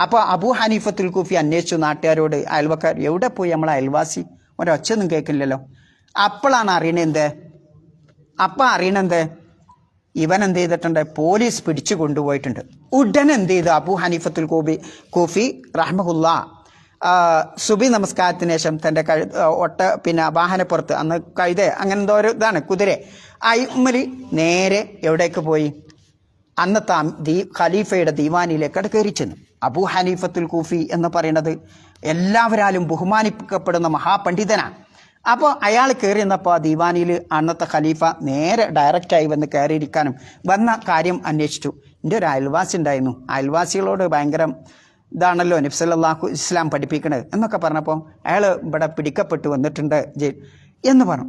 അപ്പോൾ അബൂ ഹനീഫത്തുൽ കൂഫി അന്വേഷിച്ചു നാട്ടുകാരോട്, അയൽവക്കാർ, എവിടെ പോയി നമ്മളെ അയൽവാസി, ഒരൊച്ചൊന്നും കേൾക്കില്ലല്ലോ. അപ്പോഴാണ് അറിയണത് ഇവൻ എന്ത് ചെയ്തിട്ടുണ്ട്, പോലീസ് പിടിച്ചു കൊണ്ടുപോയിട്ടുണ്ട്. ഉടനെ എന്ത് ചെയ്തു, അബൂ ഹനീഫത്തുൽ കൂഫി റഹ്മഹുല്ലാ സുബി നമസ്കാരത്തിന് ശേഷം തൻ്റെ പിന്നെ വാഹനപ്പുറത്ത്, അന്ന് കഴുത അങ്ങനെ എന്തോ ഒരു ഇതാണ്, കുതിര, അയ്മലി നേരെ എവിടേക്ക് പോയി, അന്നത്തെ ഖലീഫയുടെ ദീവാനിയിലേക്കാണ് കയറി ചെന്നു. അബൂ ഹനീഫത്തുൽ കൂഫി എന്ന് പറയുന്നത് എല്ലാവരാലും ബഹുമാനിക്കപ്പെടുന്ന മഹാപണ്ഡിതനാണ്. അപ്പോൾ അയാൾ കയറി വന്നപ്പോൾ ആ ദീവാനിയിൽ അന്നത്തെ ഖലീഫ നേരെ ഡയറക്റ്റായി വന്ന് കയറിയിരിക്കാനും വന്ന കാര്യം അന്വേഷിച്ചു. എൻ്റെ ഒരു അയൽവാസി ഉണ്ടായിരുന്നു, അയൽവാസികളോട് ഭയങ്കര ഇതാണല്ലോ നബി സല്ലല്ലാഹു ഇസ്ലാം പഠിപ്പിക്കണത് എന്നൊക്കെ പറഞ്ഞപ്പോൾ അയാൾ ഇവിടെ പിടിക്കപ്പെട്ടു വന്നിട്ടുണ്ട് എന്ന് പറഞ്ഞു.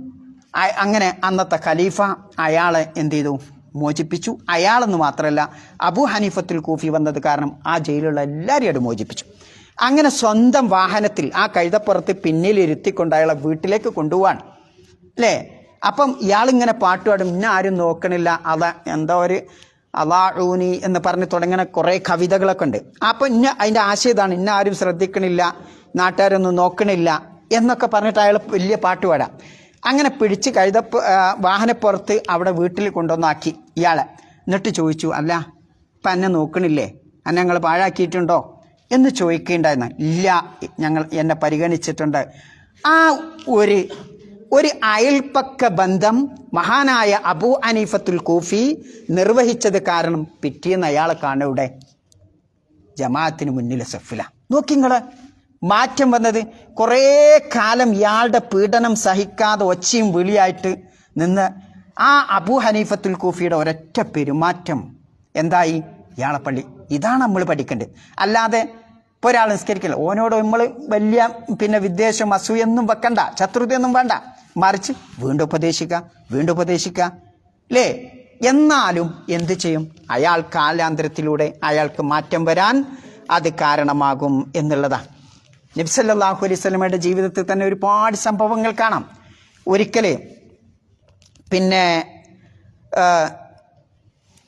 അങ്ങനെ അന്നത്തെ ഖലീഫ അയാളെ എന്ത് ചെയ്തു, മോചിപ്പിച്ചു. അയാളെന്ന് മാത്രമല്ല, അബൂ ഹനീഫത്തുൽ കൂഫി വന്നത് കാരണം ആ ജയിലുള്ള എല്ലാവരെയും മോചിപ്പിച്ചു. അങ്ങനെ സ്വന്തം വാഹനത്തിൽ ആ കഴുതപ്പുറത്ത് പിന്നിലിരുത്തിക്കൊണ്ട് അയാളെ വീട്ടിലേക്ക് കൊണ്ടുപോവാണ് അല്ലേ. അപ്പം ഇയാളിങ്ങനെ പാട്ടുപാടും, ഇന്ന ആരും നോക്കണില്ല, എന്താ ഒരു അലാഊനി എന്ന് പറഞ്ഞ് തുടങ്ങുന്ന കുറേ കവിതകളൊക്കെ ഉണ്ട്. അപ്പം അതിൻ്റെ ആശയം ഇതാണ്, ഇന്ന ആരും ശ്രദ്ധിക്കണില്ല, നാട്ടുകാരൊന്നും നോക്കണില്ല എന്നൊക്കെ പറഞ്ഞിട്ട് അയാൾ വലിയ പാട്ടുപാടാം. അങ്ങനെ പിടിച്ച് വാഹനപ്പുറത്ത് അവിടെ വീട്ടിൽ കൊണ്ടുവന്നാക്കി ഇയാളെ. എന്നിട്ട് ചോദിച്ചു, അല്ല ഇപ്പം എന്നെ നോക്കണില്ലേ, എന്നെ ഞങ്ങൾ പാഴാക്കിയിട്ടുണ്ടോ എന്ന് ചോദിക്കേണ്ടായിരുന്നു. ഇല്ല, എന്നെ പരിഗണിച്ചിട്ടുണ്ട്. ആ ഒരു അയൽപ്പക്ക ബന്ധം മഹാനായ അബൂ ഹനീഫത്തുൽ കൂഫി നിർവഹിച്ചത് കാരണം പിറ്റേന്ന് അയാളെ കാണൂടെ ജമാഅത്തിന് മുന്നിൽ സഫില. നോക്കിങ്ങള് മാറ്റം വന്നത്. കുറേ കാലം ഇയാളുടെ പീഡനം സഹിക്കാതെ ഒച്ചയും വിളിയായിട്ട് നിന്ന് ആ അബൂ ഹനീഫത്തുൽ കൂഫിയുടെ ഒരൊറ്റ പെരുമാറ്റം എന്തായി, ഇയാളെ പള്ളി. ഇതാണ് നമ്മൾ പഠിക്കേണ്ടത്. അല്ലാതെ ഇപ്പോൾ ഒരാൾ നിസ്കരിക്കില്ല, ഓനോട് നമ്മൾ വലിയ പിന്നെ വിദ്വേഷം അസൂയൊന്നും വെക്കണ്ട, ശത്രുതയൊന്നും വേണ്ട, മറിച്ച് വീണ്ടും ഉപദേശിക്കുക അല്ലേ. എന്നാലും എന്ത് ചെയ്യും, അയാൾ കാലാന്തരത്തിലൂടെ അയാൾക്ക് മാറ്റം വരാൻ അത് കാരണമാകും എന്നുള്ളതാണ്. നബി സല്ലല്ലാഹു അലൈഹി വസല്ലമയുടെ ജീവിതത്തിൽ തന്നെ ഒരുപാട് സംഭവങ്ങൾ കാണാം. ഒരിക്കൽ പിന്നെ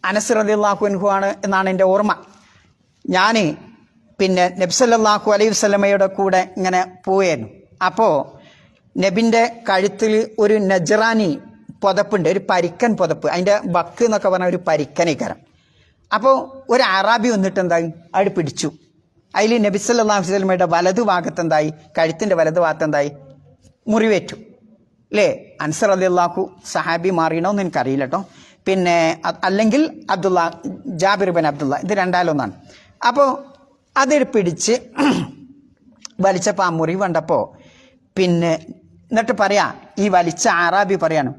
അനസ് റളിയല്ലാഹു അൻഹു ആണ് എന്നാണ് എൻ്റെ ഓർമ്മ. ഞാൻ പിന്നെ നബി സല്ലല്ലാഹു അലൈഹി വസല്ലമയുടെ കൂടെ ഇങ്ങനെ പോവുകയായിരുന്നു. അപ്പോൾ നബിൻ്റെ കഴുത്തിൽ ഒരു നജ്റാനി പുതപ്പുണ്ട്, ഒരു പരിക്കൻ പുതപ്പ്, അതിൻ്റെ ബക്ക് എന്നൊക്കെ പറഞ്ഞാൽ ഒരു പരിക്കനേക്കരം. അപ്പോൾ ഒരു അറാബി വന്നിട്ട് എന്തായി, അത് പിടിച്ചു. അതിൽ നബി സല്ലല്ലാഹു അലൈഹി വസല്ലമയുടെ വലതു ഭാഗത്ത് എന്തായി, കഴുത്തിൻ്റെ വലതു ഭാഗത്ത് എന്തായി, മുറിവേറ്റു അല്ലേ. അൻസ് റളിയല്ലാഹു സഹാബി മാറിയണോന്ന് എനിക്കറിയില്ല കേട്ടോ. പിന്നെ അല്ലെങ്കിൽ ജാബിർ ബിൻ അബ്ദുള്ള, ഇത് രണ്ടാലൊന്നാണ്. അപ്പോൾ അതിൽ പിടിച്ച് വലിച്ചപ്പോൾ ആ മുറിവ് കണ്ടപ്പോൾ പിന്നെ എന്നിട്ട് പറയാ, ഈ വലിച്ച അറാബി പറയാണ്,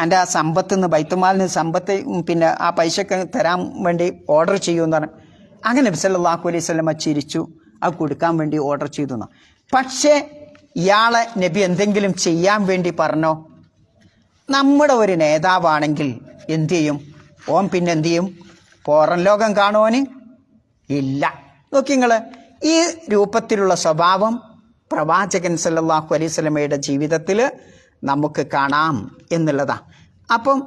എൻ്റെ ആ സമ്പത്ത് നിന്ന് ബൈത്തുമാലിൽ നിന്ന് സമ്പത്ത് പിന്നെ ആ പൈസക്ക് തരാൻ വേണ്ടി ഓർഡർ ചെയ്യുമെന്ന് പറഞ്ഞു. അങ്ങനെ നബി സല്ലല്ലാഹു അലൈഹി വസല്ലമ ചിരിച്ചു, അത് കൊടുക്കാൻ വേണ്ടി ഓർഡർ ചെയ്തു. പക്ഷേ ഇയാളെ നബി എന്തെങ്കിലും ചെയ്യാൻ വേണ്ടി പറഞ്ഞോ? നമ്മുടെ ഒരു നേതാവാണെങ്കിൽ എന്തു ചെയ്യും, ഓൻ പിന്നെ എന്തു ചെയ്യും, പുറം ലോകം കാണുവാന് ഇല്ല. നോക്കി നിങ്ങൾ, ഈ രൂപത്തിലുള്ള സ്വഭാവം പ്രവാചകൻ സല്ലല്ലാഹു അലൈഹി വസല്ലമയുടെ ജീവിതത്തിൽ നമുക്ക് കാണാം എന്നുള്ളതാണ്. അപ്പം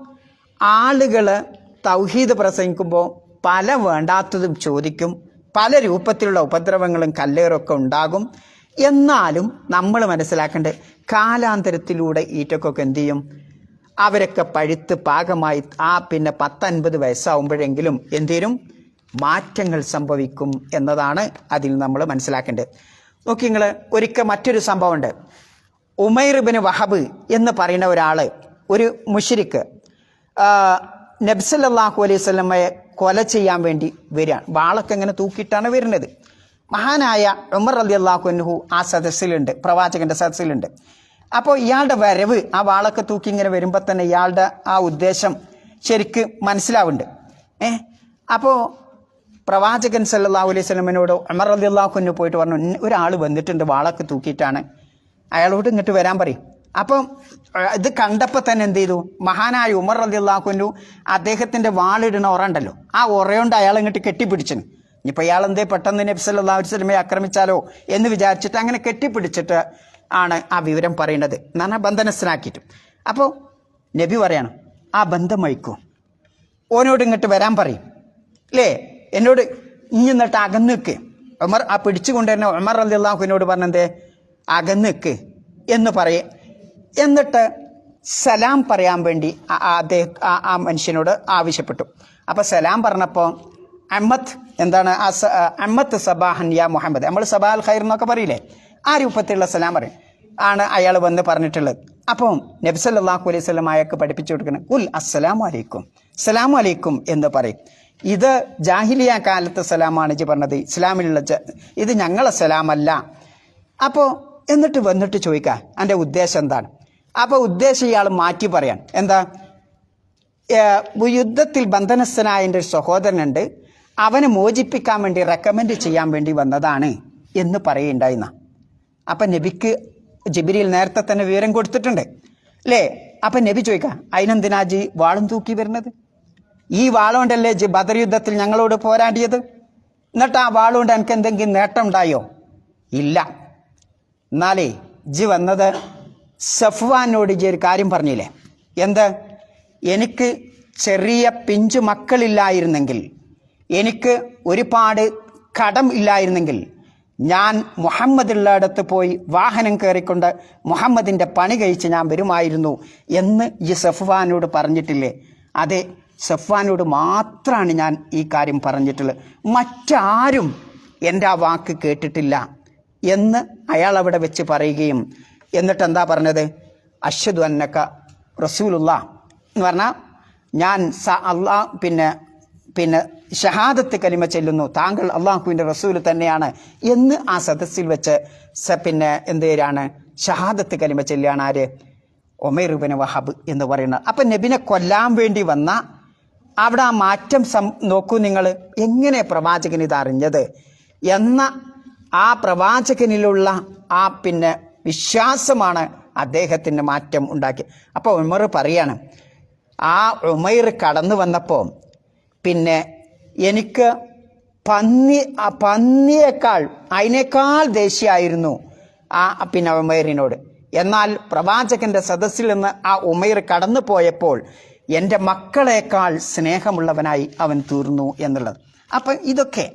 ആളുകൾ തൗഹീദ് പ്രസംഗിക്കുമ്പോൾ പല വേണ്ടാത്തതും ചോദിക്കും, പല രൂപത്തിലുള്ള ഉപദ്രവങ്ങളും കല്ലേറൊക്കെ ഉണ്ടാകും. എന്നാലും നമ്മൾ മനസ്സിലാക്കേണ്ടത് കാലാന്തരത്തിലൂടെ ഈറ്റക്കൊക്കെ എന്തു ചെയ്യും, അവരൊക്കെ പഴുത്ത് പാകമായി പിന്നെ 10-50 വയസ്സാവുമ്പോഴെങ്കിലും എന്തേലും മാറ്റങ്ങൾ സംഭവിക്കും എന്നതാണ് അതിൽ നമ്മൾ മനസ്സിലാക്കേണ്ടത്. നോക്കി നിങ്ങൾ, ഒരിക്കൽ മറ്റൊരു സംഭവമുണ്ട്. ഉമൈർ ഇബ്നു വഹബ് എന്ന് പറയുന്ന ഒരാൾ, ഒരു മുശ്രിക്ക്, നബി സല്ലല്ലാഹു അലൈഹി വസല്ലമയെ കൊല ചെയ്യാൻ വേണ്ടി വരികയാണ്. വാളൊക്കെ ഇങ്ങനെ തൂക്കിയിട്ടാണ് വരുന്നത്. മഹാനായ ഉമർ റളിയല്ലാഹു അൻഹു ആ സദസ്സിലുണ്ട്, പ്രവാചകന്റെ സദസ്സിലുണ്ട്. അപ്പോൾ ഇയാളുടെ വരവ്, ആ വാളൊക്കെ തൂക്കി ഇങ്ങനെ വരുമ്പോൾ തന്നെ ഇയാളുടെ ആ ഉദ്ദേശം ശരിക്ക് മനസ്സിലാവുന്നുണ്ട്. അപ്പോൾ പ്രവാചകൻ സല്ലല്ലാഹു അലൈഹി വസല്ലമയോട് ഉമർ റളിയല്ലാഹു അൻഹു പോയിട്ട് പറഞ്ഞു, ഒരാൾ വന്നിട്ടുണ്ട് വാളൊക്കെ തൂക്കിയിട്ടാണ്, അയാളോട് ഇങ്ങോട്ട് വരാൻ പറയും. അപ്പം ഇത് കണ്ടപ്പോൾ തന്നെ എന്ത് ചെയ്തു, മഹാനായ ഉമർ റളിയല്ലാഹു അൻഹു അദ്ദേഹത്തിൻ്റെ വാളിടുന്ന ഉറണ്ടല്ലോ, ആ ഉറയുണ്ട് അയാൾ ഇങ്ങോട്ട് കെട്ടിപ്പിടിച്ചു. ഇനിയിപ്പോൾ ഇയാൾ എന്തേ പെട്ടെന്ന് നബി സല്ലല്ലാഹു അലൈഹി വസല്ലമയെ ആക്രമിച്ചാലോ എന്ന് വിചാരിച്ചിട്ട് അങ്ങനെ കെട്ടിപ്പിടിച്ചിട്ട് ആണ് ആ വിവരം പറയുന്നത്, എന്ന് പറഞ്ഞാൽ ബന്ധനസ്ഥനാക്കിയിട്ട്. അപ്പോൾ നബി പറയാണ്, ആ ബന്ധം വഹിക്കും, ഓനോട് ഇങ്ങോട്ട് വരാൻ പറയും അല്ലേ, എന്നോട് ഇനി എന്നിട്ട് അകന്നിക്ക്. ഉമർ ആ പിടിച്ചുകൊണ്ടുവരുന്ന ഉമർ റളിയല്ലാഹുവിനോട് പറഞ്ഞെന്തേ, അകന്നിക്ക് എന്ന് പറയും. എന്നിട്ട് സലാം പറയാൻ വേണ്ടി അദ്ദേഹം ആ മനുഷ്യനോട് ആവശ്യപ്പെട്ടു. അപ്പോൾ സലാം പറഞ്ഞപ്പോൾ അഹമ്മദ് എന്താണ് അഹമ്മദ് സബാഹൻ യാ മുഹമ്മദ്, നമ്മൾ സബാൽ ഖൈർ എന്നൊക്കെ പറയില്ലേ, ആ രൂപത്തിലുള്ള സലാം പറയും ആണ് അയാൾ വന്ന് പറഞ്ഞിട്ടുള്ളത്. അപ്പം നബി സല്ലല്ലാഹു അലൈഹി വസല്ലം അയാൾക്ക് പഠിപ്പിച്ചു കൊടുക്കുന്നത് കുൽ അസ്സലാമു അലൈക്കും, സലാമു അലൈക്കും എന്ന് പറയും. ഇത് ജാഹിലിയ കാലത്തെ സലാമാണ് ഇജ്ജ് പറഞ്ഞത്, ഇസ്ലാമിലുള്ള ഇത് ഞങ്ങളെ സലാമല്ല. അപ്പോൾ എന്നിട്ട് വന്നിട്ട് ചോദിക്കുക എൻ്റെ ഉദ്ദേശം എന്താണ്. അപ്പോൾ ഉദ്ദേശം ഇയാൾ മാറ്റി പറയാൻ, എന്താ, യുദ്ധത്തിൽ ബന്ധനസ്ഥനായ എൻ്റെ ഒരു സഹോദരനുണ്ട്, അവനെ മോചിപ്പിക്കാൻ വേണ്ടി റെക്കമെൻഡ് ചെയ്യാൻ വേണ്ടി വന്നതാണ് എന്ന് പറയുണ്ടായിരുന്ന. അപ്പം നബിക്ക് ജിബ്രീൽ നേരത്തെ തന്നെ വിവരം കൊടുത്തിട്ടുണ്ട് അല്ലേ. അപ്പം നബി ചോദിക്കുക, അതിനെന്തിനാ ജി വാളും തൂക്കി വരുന്നത്, ഈ വാളുകൊണ്ടല്ലേ ജി ബദർ യുദ്ധത്തിൽ ഞങ്ങളോട് പോരാടിയത്, എന്നിട്ട് ആ വാളുകൊണ്ട് എനിക്ക് എന്തെങ്കിലും നേട്ടം ഉണ്ടായോ? ഇല്ല. എന്നാലേ ജി വന്നത് സഫ്വാനോട് ജി ഒരു കാര്യം പറഞ്ഞില്ലേ, എന്ത്, എനിക്ക് ചെറിയ പിഞ്ചു മക്കളില്ലായിരുന്നെങ്കിൽ, എനിക്ക് ഒരുപാട് കടം ഇല്ലായിരുന്നെങ്കിൽ ഞാൻ മുഹമ്മദുള്ളയിടത്ത് പോയി വാഹനം കയറിക്കൊണ്ട് മുഹമ്മദിൻ്റെ പണി കഴിച്ച് ഞാൻ വരുമായിരുന്നു എന്ന് ഈ സഫ്വാനോട് പറഞ്ഞിട്ടില്ലേ. അതെ, സഫ്വാനോട് മാത്രമാണ് ഞാൻ ഈ കാര്യം പറഞ്ഞിട്ടുള്ളത്, മറ്റാരും എൻ്റെ ആ വാക്ക് കേട്ടിട്ടില്ല എന്ന് അയാൾ അവിടെ വെച്ച് പറയുകയും എന്നിട്ട് എന്താ പറഞ്ഞത്, അഷ്ഹദു അന്നക റസൂലുള്ളാഹ് എന്ന് പറഞ്ഞാൽ ഞാൻ പിന്നെ ഷഹാദത്ത് കലിമ ചെല്ലുന്നു, താങ്കൾ അള്ളാഹുവിൻ്റെ റസൂൽ തന്നെയാണ് എന്ന് ആ സദസ്സിൽ വെച്ച് പിന്നെ എന്തേരാണ് ഷഹാദത്ത് കലിമ ചെല്ലുകയാണ് ആര്, ഉമൈർ ഇബ്നു വഹബ് എന്ന് പറയുന്നത്. അപ്പം നബിനെ കൊല്ലാൻ വേണ്ടി വന്ന അവിടെ ആ മാറ്റം നോക്കൂ നിങ്ങൾ, എങ്ങനെ പ്രവാചകൻ ഇത് അറിഞ്ഞത് എന്ന ആ പ്രവാചകനിലുള്ള ആ പിന്നെ വിശ്വാസമാണ് അദ്ദേഹത്തിന് മാറ്റം ഉണ്ടാക്കി. അപ്പോൾ ഉമർ പറയാണ്, ആ ഉമൈർ കടന്നു വന്നപ്പോൾ പിന്നെ എനിക്ക് പന്നിയേക്കാൾ അതിനേക്കാൾ ദേഷ്യമായിരുന്നു ആ പിന്നെ ഉമൈറിനോട്. എന്നാൽ പ്രവാചകന്റെ സദസ്സിൽ നിന്ന് ആ ഉമൈർ കടന്നു പോയപ്പോൾ എൻ്റെ മക്കളേക്കാൾ സ്നേഹമുള്ളവനായി അവൻ തീർന്നു എന്നുള്ളത്. അപ്പം ഇതൊക്കെ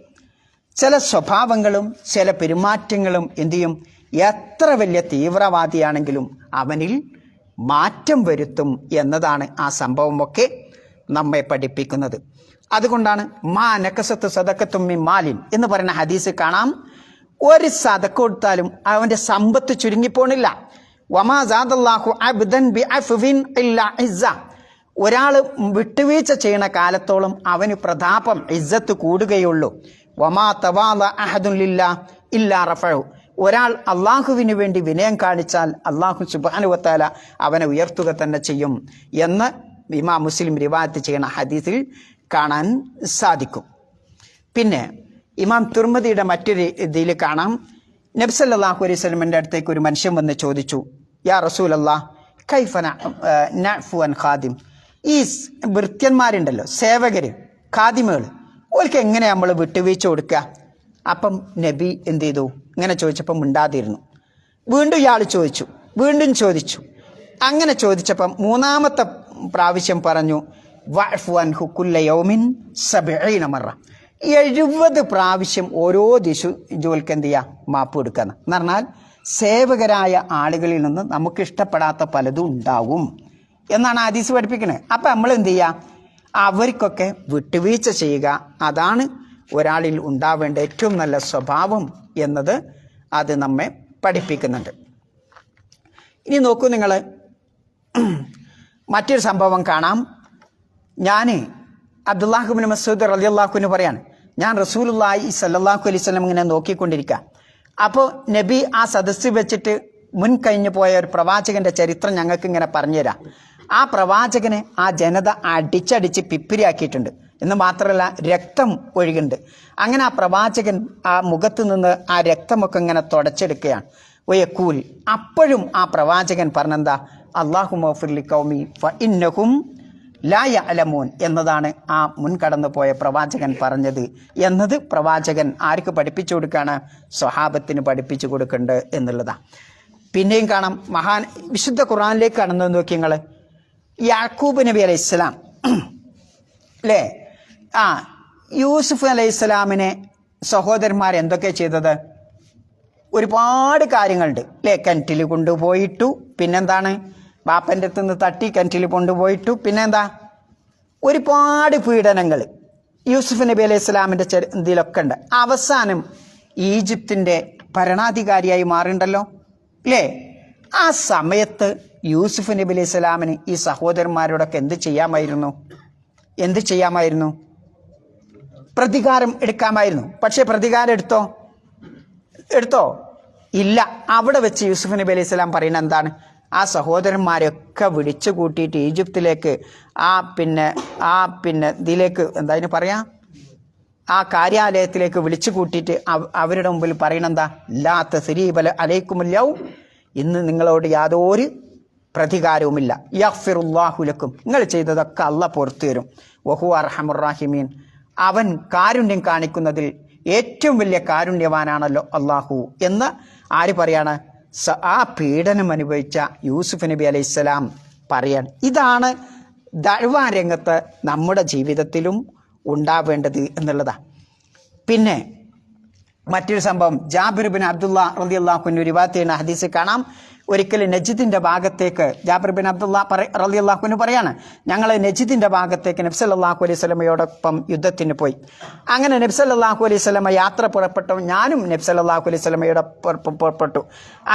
ചില സ്വഭാവങ്ങളും ചില പെരുമാറ്റങ്ങളും എന്തു ചെയ്യും, എത്ര വലിയ തീവ്രവാദിയാണെങ്കിലും അവനിൽ മാറ്റം വരുത്തും എന്നതാണ് ആ സംഭവമൊക്കെ നമ്മെ പഠിപ്പിക്കുന്നത്. അതുകൊണ്ടാണ് മാ നക്കസത്ത് സദക്കത്തും മിൻ മാലിൻ എന്ന് പറയുന്ന ഹദീസ് കാണാം, ഒരു സദക്ക കൊടുത്താലും അവൻ്റെ സമ്പത്ത് ചുരുങ്ങിപ്പോണില്ല. വമാ സാദല്ലാഹു അബ്ദൻ ബിഅഫ്വിൻ ഇല്ലാ ഇസ്സ, ഒരാൾ വിട്ടുവീഴ്ച ചെയ്യുന്ന കാലത്തോളം അവന് പ്രതാപം ഇസ്സത്ത് കൂടുകയുള്ളൂ. വമാ തവാല അഹദുൻ ലില്ലാ ഇല്ലാ റഫഉ, ഒരാൾ അള്ളാഹുവിന് വേണ്ടി വിനയം കാണിച്ചാൽ അള്ളാഹു സുബ്ഹാനഹു വതആല അവനെ ഉയർത്തുക തന്നെ ചെയ്യും എന്ന് ഇമാം മുസ്ലിം റിവായത്ത് ചെയ്യുന്ന ഹദീസിൽ കാണാൻ സാധിക്കും. പിന്നെ ഇമാം തുർമുദിയുടെ മറ്റൊരു ഇതിൽ കാണാം, നബി സല്ലല്ലാഹു അലൈഹി വസല്ലമയുടെ അടുത്തേക്ക് ഒരു മനുഷ്യൻ വന്ന് ചോദിച്ചു, യാ റസൂലല്ലാഹ് കൈഫ നഅഫു അൻ ഖാദിം, ഈ ഭൃത്യന്മാരുണ്ടല്ലോ, സേവകര്, ഖാദിമുകൾ, ഓർക്ക് എങ്ങനെ നമ്മൾ വിട്ടുവീഴ്ച കൊടുക്കുക? അപ്പം നബി എന്ത് ചെയ്തു, ഇങ്ങനെ ചോദിച്ചപ്പോൾ മിണ്ടാതിരുന്നു. വീണ്ടും ഇയാൾ ചോദിച്ചു, വീണ്ടും ചോദിച്ചു. അങ്ങനെ ചോദിച്ചപ്പം മൂന്നാമത്തെ പ്രാവശ്യം പറഞ്ഞു വഅഫു അൻഹു കുല്ല യൗമിൻ 70 മറ. 70 പ്രാവശ്യം ഓരോ ജോലിക്ക് എന്ത് ചെയ്യുക, മാപ്പ് കൊടുക്കുക. എന്ന് പറഞ്ഞാൽ സേവകരായ ആളുകളിൽ നിന്ന് നമുക്ക് ഇഷ്ടപ്പെടാത്ത പലതും ഉണ്ടാവും എന്നാണ് ഹദീസ് പഠിപ്പിക്കുന്നത്. അപ്പം നമ്മൾ എന്ത് ചെയ്യുക, അവർക്കൊക്കെ വിട്ടുവീഴ്ച ചെയ്യുക. അതാണ് ഒരാളിൽ ഉണ്ടാവേണ്ട ഏറ്റവും നല്ല സ്വഭാവം എന്നത് അത് നമ്മെ പഠിപ്പിക്കുന്നുണ്ട്. ഇനി നോക്കൂ നിങ്ങൾ, മറ്റൊരു സംഭവം കാണാം. ഞാൻ അബ്ദുല്ലാഹ് ഇബ്നു മസ്ഊദ് റളിയല്ലാഹു അൻഹു പറയാണ്, ഞാൻ റസൂലുള്ളാഹി സ്വല്ലല്ലാഹു അലൈഹി വസല്ലം ഇങ്ങനെ നോക്കിക്കൊണ്ടിരിക്കുക. അപ്പോൾ നബി ആ സദസ്സിൽ വെച്ചിട്ട് മുൻ കഴിഞ്ഞു പോയ ഒരു പ്രവാചകന്റെ ചരിത്രം ഞങ്ങൾക്ക് ഇങ്ങനെ പറഞ്ഞുതരാം. ആ പ്രവാചകനെ ആ ജനത അടിച്ചടിച്ച് പിപ്പിരിയാക്കിയിട്ടുണ്ട് എന്ന് മാത്രമല്ല രക്തം ഒഴുകുന്നുണ്ട്. അങ്ങനെ ആ പ്രവാചകൻ ആ മുഖത്ത് നിന്ന് ആ രക്തമൊക്കെ ഇങ്ങനെ തുടച്ചെടുക്കുകയാണ്. ഒയക്കൂൽ, അപ്പോഴും ആ പ്രവാചകൻ പറഞ്ഞെന്താ, അല്ലാഹുമ്മ ഗ്ഫിർലി ഖൗമി ഫഇന്നഹും ലാ യഅലമൂൻ എന്നതാണ് ആ മുൻകടന്നു പോയ പ്രവാചകൻ പറഞ്ഞത് എന്നത് പ്രവാചകൻ ആർക്ക് പഠിപ്പിച്ചു കൊടുക്കുകയാണ്, സ്വഹാബത്തിന് പഠിപ്പിച്ചു കൊടുക്കുന്നുണ്ട് എന്നുള്ളതാണ്. പിന്നെയും കാണാം, വിശുദ്ധ ഖുർആനിലേക്ക് കടന്നു നോക്കി നിങ്ങൾ, യാക്കൂബ് നബി അലൈഹി ഇസ്ലാം അല്ലേ, യൂസുഫ് അലൈഹി ഇസ്ലാമിനെ സഹോദരന്മാർ എന്തൊക്കെ ചെയ്തത്, ഒരുപാട് കാര്യങ്ങളുണ്ട് അല്ലേ. കിണറ്റിൽ കൊണ്ടുപോയിട്ടു, പിന്നെന്താണ്, ബാപ്പൻ്റെ അടുത്ത് നിന്ന് തട്ടി കിണറ്റിൽ കൊണ്ടുപോയിട്ടു, പിന്നെന്താ, ഒരുപാട് പീഡനങ്ങൾ യൂസുഫ് നബി അലൈഹി ഇസ്ലാമിൻ്റെ ഇതിലൊക്കെ ഉണ്ട്. അവസാനം ഈജിപ്തിൻ്റെ ഭരണാധികാരിയായി മാറിണ്ടല്ലോ അല്ലേ. ആ സമയത്ത് യൂസുഫ് നബി അലൈഹി ഇസ്ലാമിന് ഈ സഹോദരന്മാരോടൊക്കെ എന്ത് ചെയ്യാമായിരുന്നു, പ്രതികാരം എടുക്കാമായിരുന്നു. പക്ഷേ പ്രതികാരം എടുത്തോ ഇല്ല. അവിടെ വെച്ച് യൂസുഫ് നബി അലൈഹി സ്വലാം പറയുന്നത് എന്താണ്, ആ സഹോദരന്മാരൊക്കെ വിളിച്ചു കൂട്ടിയിട്ട് ഈജിപ്തിലേക്ക് ഇതിലേക്ക് എന്താ അതിന് പറയാ, ആ കാര്യാലയത്തിലേക്ക് വിളിച്ചു കൂട്ടിയിട്ട് അവരുടെ മുമ്പിൽ പറയണെന്താ, ലാ തസ്രീബ അലൈക്കുമുൽ യൗം, ഇന്ന് നിങ്ങളോട് യാതൊരു പ്രതികാരവുമില്ല. യഗ്ഫിറുല്ലാഹു ലക്കും, നിങ്ങൾ ചെയ്തതൊക്കെ അള്ളാഹ് പുറത്തു തരും. വഹുവ അർഹമുർ റഹീമീൻ, അവൻ കാരുണ്യം കാണിക്കുന്നതിൽ ഏറ്റവും വലിയ കാരുണ്യവാനാണല്ലോ അള്ളാഹു എന്ന് ആര് പറയാണ്, ആ പീഡനം അനുഭവിച്ച യൂസുഫ് നബി അലൈഹിസ്സലാം പറയാണ്. ഇതാണ് ദഅ്വാ രംഗത്ത് നമ്മുടെ ജീവിതത്തിലും ഉണ്ടാവേണ്ടത് എന്നുള്ളതാണ്. പിന്നെ മറ്റൊരു സംഭവം, ജാബിർ ബിൻ അബ്ദുള്ള റളിയല്ലാഹു അൻഹു റിവായത്ത് ചെയ്യുന്ന ഹദീസിൽ കാണാം, ഒരിക്കൽ നജിദിന്റെ ഭാഗത്തേക്ക് ജാബിർ ബിൻ അബ്ദുള്ള റളിയല്ലാഹു അൻഹു പറയാണ്, ഞങ്ങൾ നജിദിന്റെ ഭാഗത്തേക്ക് നബി സല്ലല്ലാഹു അലൈഹി വസല്ലമയോടൊപ്പം യുദ്ധത്തിന് പോയി. അങ്ങനെ നബി സല്ലല്ലാഹു അലൈഹി വസല്ലമ യാത്ര പുറപ്പെട്ടു, ഞാനും നബി സല്ലല്ലാഹു അലൈഹി വസല്ലമയോടൊപ്പം പുറപ്പെട്ടു.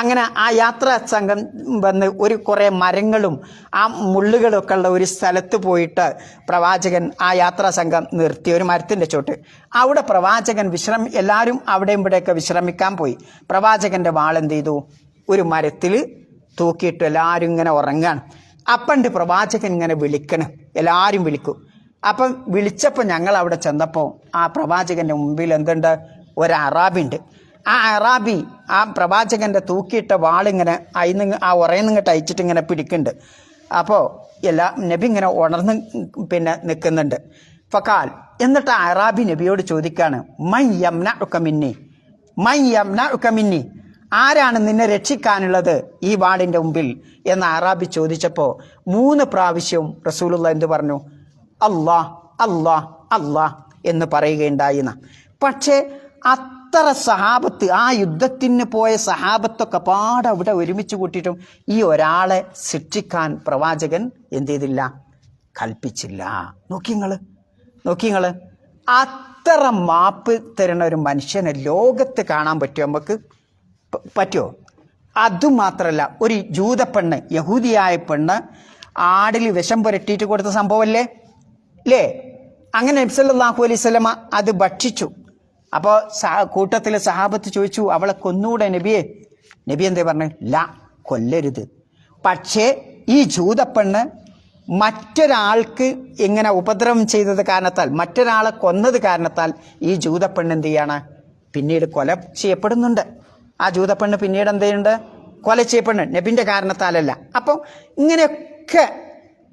അങ്ങനെ ആ യാത്രാ സംഘം വന്ന് കുറേ മരങ്ങളും ആ മുള്ളുകളൊക്കെ ഉള്ള ഒരു സ്ഥലത്ത് പോയിട്ട് പ്രവാചകൻ ആ യാത്രാ സംഘം നിർത്തി, ഒരു മരത്തിൻ്റെ ചോട്ട്. അവിടെ പ്രവാചകൻ എല്ലാവരും അവിടെയും ഇവിടെയൊക്കെ വിശ്രമിക്കാൻ പോയി. പ്രവാചകന്റെ വാളെന്ത് ചെയ്തു, ഒരു മരത്തിൽ തൂക്കിയിട്ട് എല്ലാവരും ഇങ്ങനെ ഉറങ്ങാണ്. അപ്പണ്ട് പ്രവാചകൻ ഇങ്ങനെ വിളിക്കണം, എല്ലാവരും വിളിക്കും. അപ്പം വിളിച്ചപ്പോൾ ഞങ്ങൾ അവിടെ ചെന്നപ്പോൾ ആ പ്രവാചകന്റെ മുമ്പിൽ എന്തുണ്ട്, ഒരു അറാബിയുണ്ട്. ആ അറാബി ആ പ്രവാചകന്റെ തൂക്കിയിട്ട വാളിങ്ങനെ ആ ഉറയുന്നിങ്ങോട്ട് അയച്ചിട്ട് ഇങ്ങനെ പിടിക്കുന്നുണ്ട്. അപ്പോൾ നബി ഇങ്ങനെ ഉണർന്ന് നിൽക്കുന്നുണ്ട്. ഫക്കാൽ, എന്നിട്ട് ആ അറാബി നബിയോട് ചോദിക്കാണ്, മൻ യംനഉക മിന്നി, ആരാണ് നിന്നെ രക്ഷിക്കാനുള്ളത് ഈ വാളിൻ്റെ മുമ്പിൽ എന്ന് അറാബി ചോദിച്ചപ്പോൾ 3 പ്രാവശ്യവും റസൂലുള്ളാഹി എന്ത് പറഞ്ഞു, അല്ലാഹ് അല്ലാഹ് അല്ലാഹ് എന്ന് പറയുകയുണ്ടായിന്ന. പക്ഷേ അത്ര സഹാബത്ത്, ആ യുദ്ധത്തിന് പോയ സഹാബത്തൊക്കെ പാടെ അവിടെ ഒരുമിച്ച് കൂട്ടിയിട്ടും ഈ ഒരാളെ ശിക്ഷിക്കാൻ പ്രവാചകൻ എന്ത് ചെയ്തില്ല, കൽപ്പിച്ചില്ല. നോക്കിങ്ങൾ അത്ര മാപ്പ് തരുന്ന ഒരു മനുഷ്യനെ ലോകത്ത് കാണാൻ പറ്റുമോ? അതുമാത്രമല്ല, ഒരു ജൂതപ്പെണ്ണ്, യഹൂദിയായ പെണ്ണ് ആടിൽ വിഷം പുരട്ടിയിട്ട് കൊടുത്ത സംഭവമല്ലേ അല്ലേ. അങ്ങനെ നബി സല്ലല്ലാഹു അലൈഹി വസല്ലമ അത് ഭക്ഷിച്ചു. അപ്പോൾ കൂട്ടത്തിലെ സഹാബത്ത് ചോദിച്ചു, അവളെ കൊന്നൂടെ നബിയെ? നബി എന്തേ പറഞ്ഞു, ലാ, കൊല്ലരുത്. പക്ഷേ ഈ ജൂതപ്പെണ്ണ് മറ്റൊരാൾക്ക് ഇങ്ങനെ ഉപദ്രവം ചെയ്തത് കാരണത്താൽ, മറ്റൊരാളെ കൊന്നത് കാരണത്താൽ ഈ ജൂതപ്പെണ്ണ് എന്ത് ചെയ്യാണ്, പിന്നീട് കൊല ചെയ്യപ്പെടുന്നുണ്ട്. ആ ജൂതപ്പെണ്ണ് പിന്നീട് എന്ത് ചെയ്യുന്നുണ്ട്, കൊല ചെയ്യപ്പെടുന്നു, നബിൻ്റെ കാരണത്താലല്ല. അപ്പം ഇങ്ങനെയൊക്കെ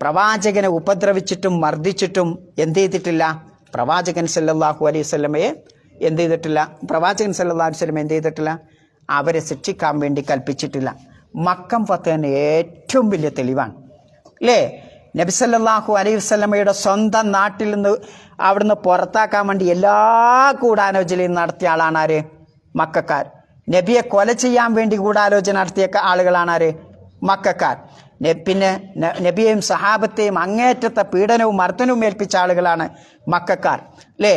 പ്രവാചകനെ ഉപദ്രവിച്ചിട്ടും മർദ്ദിച്ചിട്ടും എന്ത് ചെയ്തിട്ടില്ല, പ്രവാചകൻ സല്ലല്ലാഹു അലൈഹി വസല്ലമയെ എന്ത് ചെയ്തിട്ടില്ല, അവരെ ശിക്ഷിക്കാൻ വേണ്ടി കൽപ്പിച്ചിട്ടില്ല. മക്കം ഫത്തഹിന് ഏറ്റവും വലിയ തെളിവാണ് അല്ലേ? നബി സല്ലല്ലാഹു അലൈഹി വസല്ലമയുടെ സ്വന്തം നാട്ടിൽ നിന്ന് അവിടുന്ന് പുറത്താക്കാൻ വേണ്ടി എല്ലാ ഗൂഢാലോചനയും നടത്തിയ ആളാണ് ആര്? മക്കക്കാർ. നബിയെ കൊല ചെയ്യാൻ വേണ്ടി ഗൂഢാലോചന നടത്തിയ ആളുകളാണ് ആര്? മക്കക്കാർ. പിന്നെ നബിയെയും സഹാബത്തെയും അങ്ങേറ്റത്തെ പീഡനവും മർദ്ദനവും ഏൽപ്പിച്ച ആളുകളാണ് മക്കക്കാർ അല്ലേ?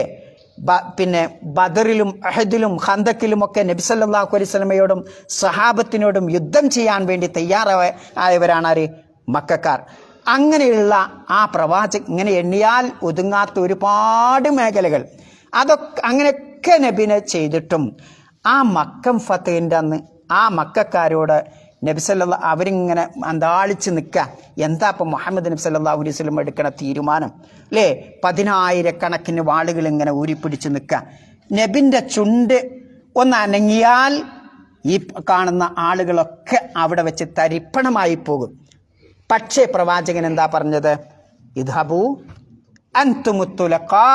പിന്നെ ബദറിലും അഹദിലും ഖന്തക്കിലും ഒക്കെ നബി സല്ലല്ലാഹു അലൈഹി വസല്ലമയോടും സഹാബത്തിനോടും യുദ്ധം ചെയ്യാൻ വേണ്ടി തയ്യാറായവരാണ് ആര്? മക്കക്കാർ. അങ്ങനെയുള്ള ആ പ്രവാചകൻ ഇങ്ങനെ എണ്ണിയാൽ ഒതുങ്ങാത്ത ഒരുപാട് മേഖലകൾ അതൊക്കെ അങ്ങനെയൊക്കെ നബിനെ ചെയ്തിട്ടും ആ മക്കം ഫത്തഹിൻ്റെ അന്ന് ആ മക്കക്കാരോട് നബി സല്ലല്ലാഹു അവരിങ്ങനെ അന്താളിച്ച് നിൽക്കുക. എന്താ ഇപ്പം മുഹമ്മദ് നബി സല്ലല്ലാഹു അലൈഹി വസല്ലം എടുക്കണ തീരുമാനം അല്ലേ? 10,000-കണക്കിന് വാളുകൾ ഇങ്ങനെ ഊരിപ്പിടിച്ച് നിൽക്കുക. നബിൻ്റെ ചുണ്ട് ഒന്ന് അനങ്ങിയാൽ ഈ കാണുന്ന ആളുകളൊക്കെ അവിടെ വെച്ച് തരിപ്പണമായി പോകും. പക്ഷേ പ്രവാചകൻ എന്താ പറഞ്ഞത്? ഇദ്ഹബൂ അൻതുമുത്തുലഖാ,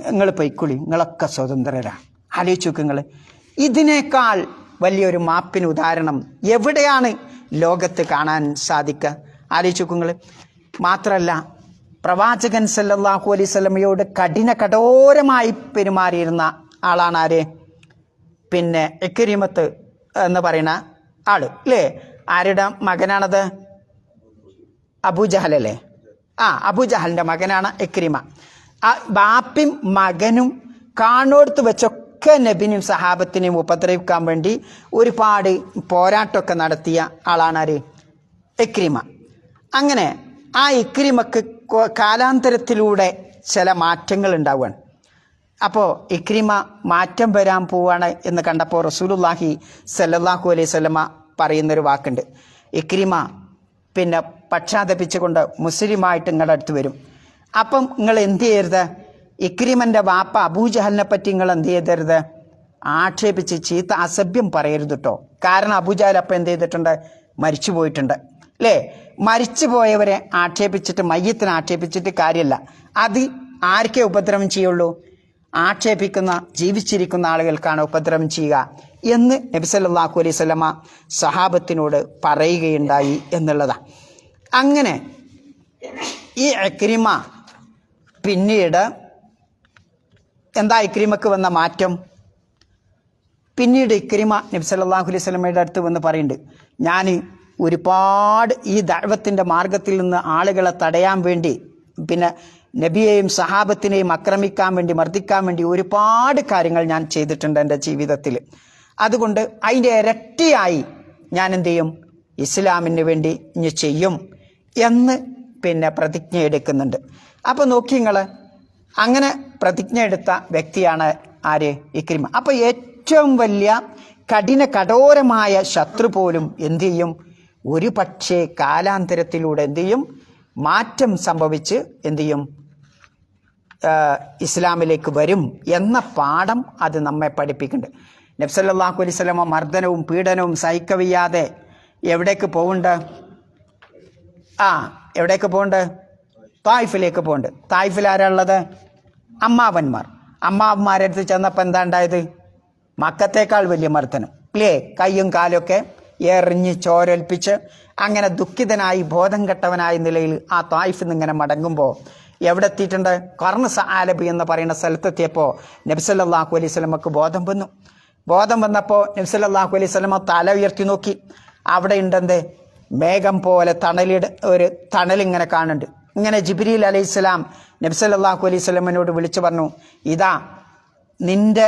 നിങ്ങൾ പൊയ്ക്കുളി, നിങ്ങളൊക്കെ സ്വതന്ത്രരാ. ആലോചിച്ച് നോക്ക് നിങ്ങൾ. ഇതിനേക്കാൾ വലിയൊരു മാപ്പിന് ഉദാഹരണം എവിടെയാണ് ലോകത്ത് കാണാൻ സാധിക്കുക? ആലോചിച്ച് നോക്ക് നിങ്ങൾ. മാത്രമല്ല പ്രവാചകൻ സല്ലല്ലാഹു അലൈഹി വസല്ലമയോട് കഠോരമായി പെരുമാറിയിരുന്ന ആളാണ് ആര്? പിന്നെ ഇക്രിമത്ത് എന്ന് പറയുന്ന ആള് അല്ലേ? ആരുടെ മകനാണത്? അബൂജഹലല്ലേ? അബൂജഹലിൻ്റെ മകനാണ് ഇക്രിമ. ബാപ്പയും മകനും കാണോടുത്ത് വെച്ചൊക്കെ നബിനെയും സഹാബത്തിനെയും ഉപദ്രവിക്കാൻ വേണ്ടി ഒരുപാട് പോരാട്ടമൊക്കെ നടത്തിയ ആളാണ് ആര്? ഇക്രിമ. അങ്ങനെ ആ ഇക്രിമക്ക് കാലാന്തരത്തിലൂടെ ചില മാറ്റങ്ങൾ ഉണ്ടാവുകയാണ്. അപ്പോൾ ഇക്രിമ മാറ്റം വരാൻ പോവാണ് എന്ന് കണ്ടപ്പോൾ റസൂലുള്ളാഹി സല്ലല്ലാഹു അലൈഹി വസല്ലമ പറയുന്നൊരു വാക്കുണ്ട്. ഇക്രിമ പിന്നെ പക്ഷാതപിച്ചുകൊണ്ട് മുസ്ലിമായിട്ട് നിങ്ങളുടെ അടുത്ത് വരും. അപ്പം നിങ്ങൾ എന്ത് ചെയ്യരുത്? ഇക്രിമൻ്റെ വാപ്പ അബൂജഹലിനെ പറ്റി നിങ്ങൾ എന്ത് ചെയ്തരുത്? ആക്ഷേപിച്ച് ചീത്ത അസഭ്യം പറയരുത് കേട്ടോ. കാരണം അബൂജഹൽ അപ്പം എന്ത് ചെയ്തിട്ടുണ്ട്? മരിച്ചു പോയിട്ടുണ്ട് അല്ലേ? മരിച്ചു പോയവരെ ആക്ഷേപിച്ചിട്ട് മയ്യത്തിനെ ആക്ഷേപിച്ചിട്ട് കാര്യമല്ല. അത് ആർക്കേ ഉപദ്രവം ചെയ്യുള്ളൂ? ആക്ഷേപിക്കുന്ന ജീവിച്ചിരിക്കുന്ന ആളുകൾക്കാണ് ഉപദ്രവം ചെയ്യുക എന്ന് നബി സല്ലല്ലാഹു അലൈഹി വസല്ലമ സഹാബത്തിനോട് പറയുകയുണ്ടായി എന്നുള്ളതാണ്. അങ്ങനെ ഈ ഇക്രിമ പിന്നീട് എന്താ ഇക്രിമക്ക് വന്ന മാറ്റം? പിന്നീട് ഇക്രിമ നബി സല്ലല്ലാഹു അലൈഹി വസല്ലമയുടെ അടുത്ത് വന്ന് പറയുന്നുണ്ട്, ഞാൻ ഒരുപാട് ഈ ദഅവത്തിൻ്റെ മാർഗത്തിൽ നിന്ന് ആളുകളെ തടയാൻ വേണ്ടി, പിന്നെ നബിയെയും സഹാബത്തിനെയും ആക്രമിക്കാൻ വേണ്ടി, മർദ്ദിക്കാൻ വേണ്ടി ഒരുപാട് കാര്യങ്ങൾ ഞാൻ ചെയ്തിട്ടുണ്ട് എൻ്റെ ജീവിതത്തിൽ. അതുകൊണ്ട് അതിൻ്റെ ഇരട്ടിയായി ഞാൻ എന്ത് ചെയ്യും? ഇസ്ലാമിന് വേണ്ടി ഇനി ചെയ്യും എന്ന് പിന്നെ പ്രതിജ്ഞ എടുക്കുന്നുണ്ട്. അപ്പോൾ നോക്കി നിങ്ങൾ, അങ്ങനെ പ്രതിജ്ഞ എടുത്ത വ്യക്തിയാണ് ആര്? ഇക്രിമ. അപ്പോൾ ഏറ്റവും വലിയ കഠോരമായ ശത്രു പോലും എന്തു ചെയ്യും? ഒരു പക്ഷേ കാലാന്തരത്തിലൂടെ എന്തു ചെയ്യും? മാറ്റം സംഭവിച്ച് എന്തു ചെയ്യും? ഇസ്ലാമിലേക്ക് വരും എന്ന പാഠം അത് നമ്മെ പഠിപ്പിക്കുന്നുണ്ട്. നബി സല്ലല്ലാഹു അലൈഹി വസല്ലമ മർദ്ദനവും പീഡനവും സഹിക്കവയ്യാതെ എവിടേക്ക് പോകുന്നുണ്ട്? എവിടേക്ക് പോകുന്നുണ്ട്? തായിഫിലേക്ക് പോകുന്നുണ്ട്. തായിഫിൽ ആരാളുള്ളത്? അമ്മാവന്മാർ. അമ്മാവന്മാരടുത്ത് ചെന്നപ്പോൾ എന്താ ഉണ്ടായത്? മക്കത്തേക്കാൾ വലിയ മർദ്ദനം അല്ലേ? കയ്യും കാലൊക്കെ എറിഞ്ഞ് ചോരൽപ്പിച്ച് അങ്ങനെ ദുഃഖിതനായി ബോധം കെട്ടവനായ നിലയിൽ ആ തായിഫിൽ നിന്ന് ഇങ്ങനെ മടങ്ങുമ്പോൾ എവിടെ എത്തിയിട്ടുണ്ട്? ഖർൻ സആലബ് എന്ന് പറയുന്ന സ്ഥലത്തെത്തിയപ്പോൾ നബി സല്ലല്ലാഹു അലൈഹി വസല്ലമക്ക് ബോധം വന്നു. ബോധം വന്നപ്പോൾ നബി സല്ലല്ലാഹു അലൈഹി വസല്ലമ തല ഉയർത്തി നോക്കി. അവിടെ ഉണ്ടെന്ത്? മേഘം പോലെ ഒരു തണലിങ്ങനെ കാണുന്നുണ്ട്. ഇങ്ങനെ ജിബ്രീൽ അലൈഹിസ്സലാം നബി സല്ലല്ലാഹു അലൈഹി വസല്ലമയോട് വിളിച്ചു പറഞ്ഞു, ഇതാ നിന്റെ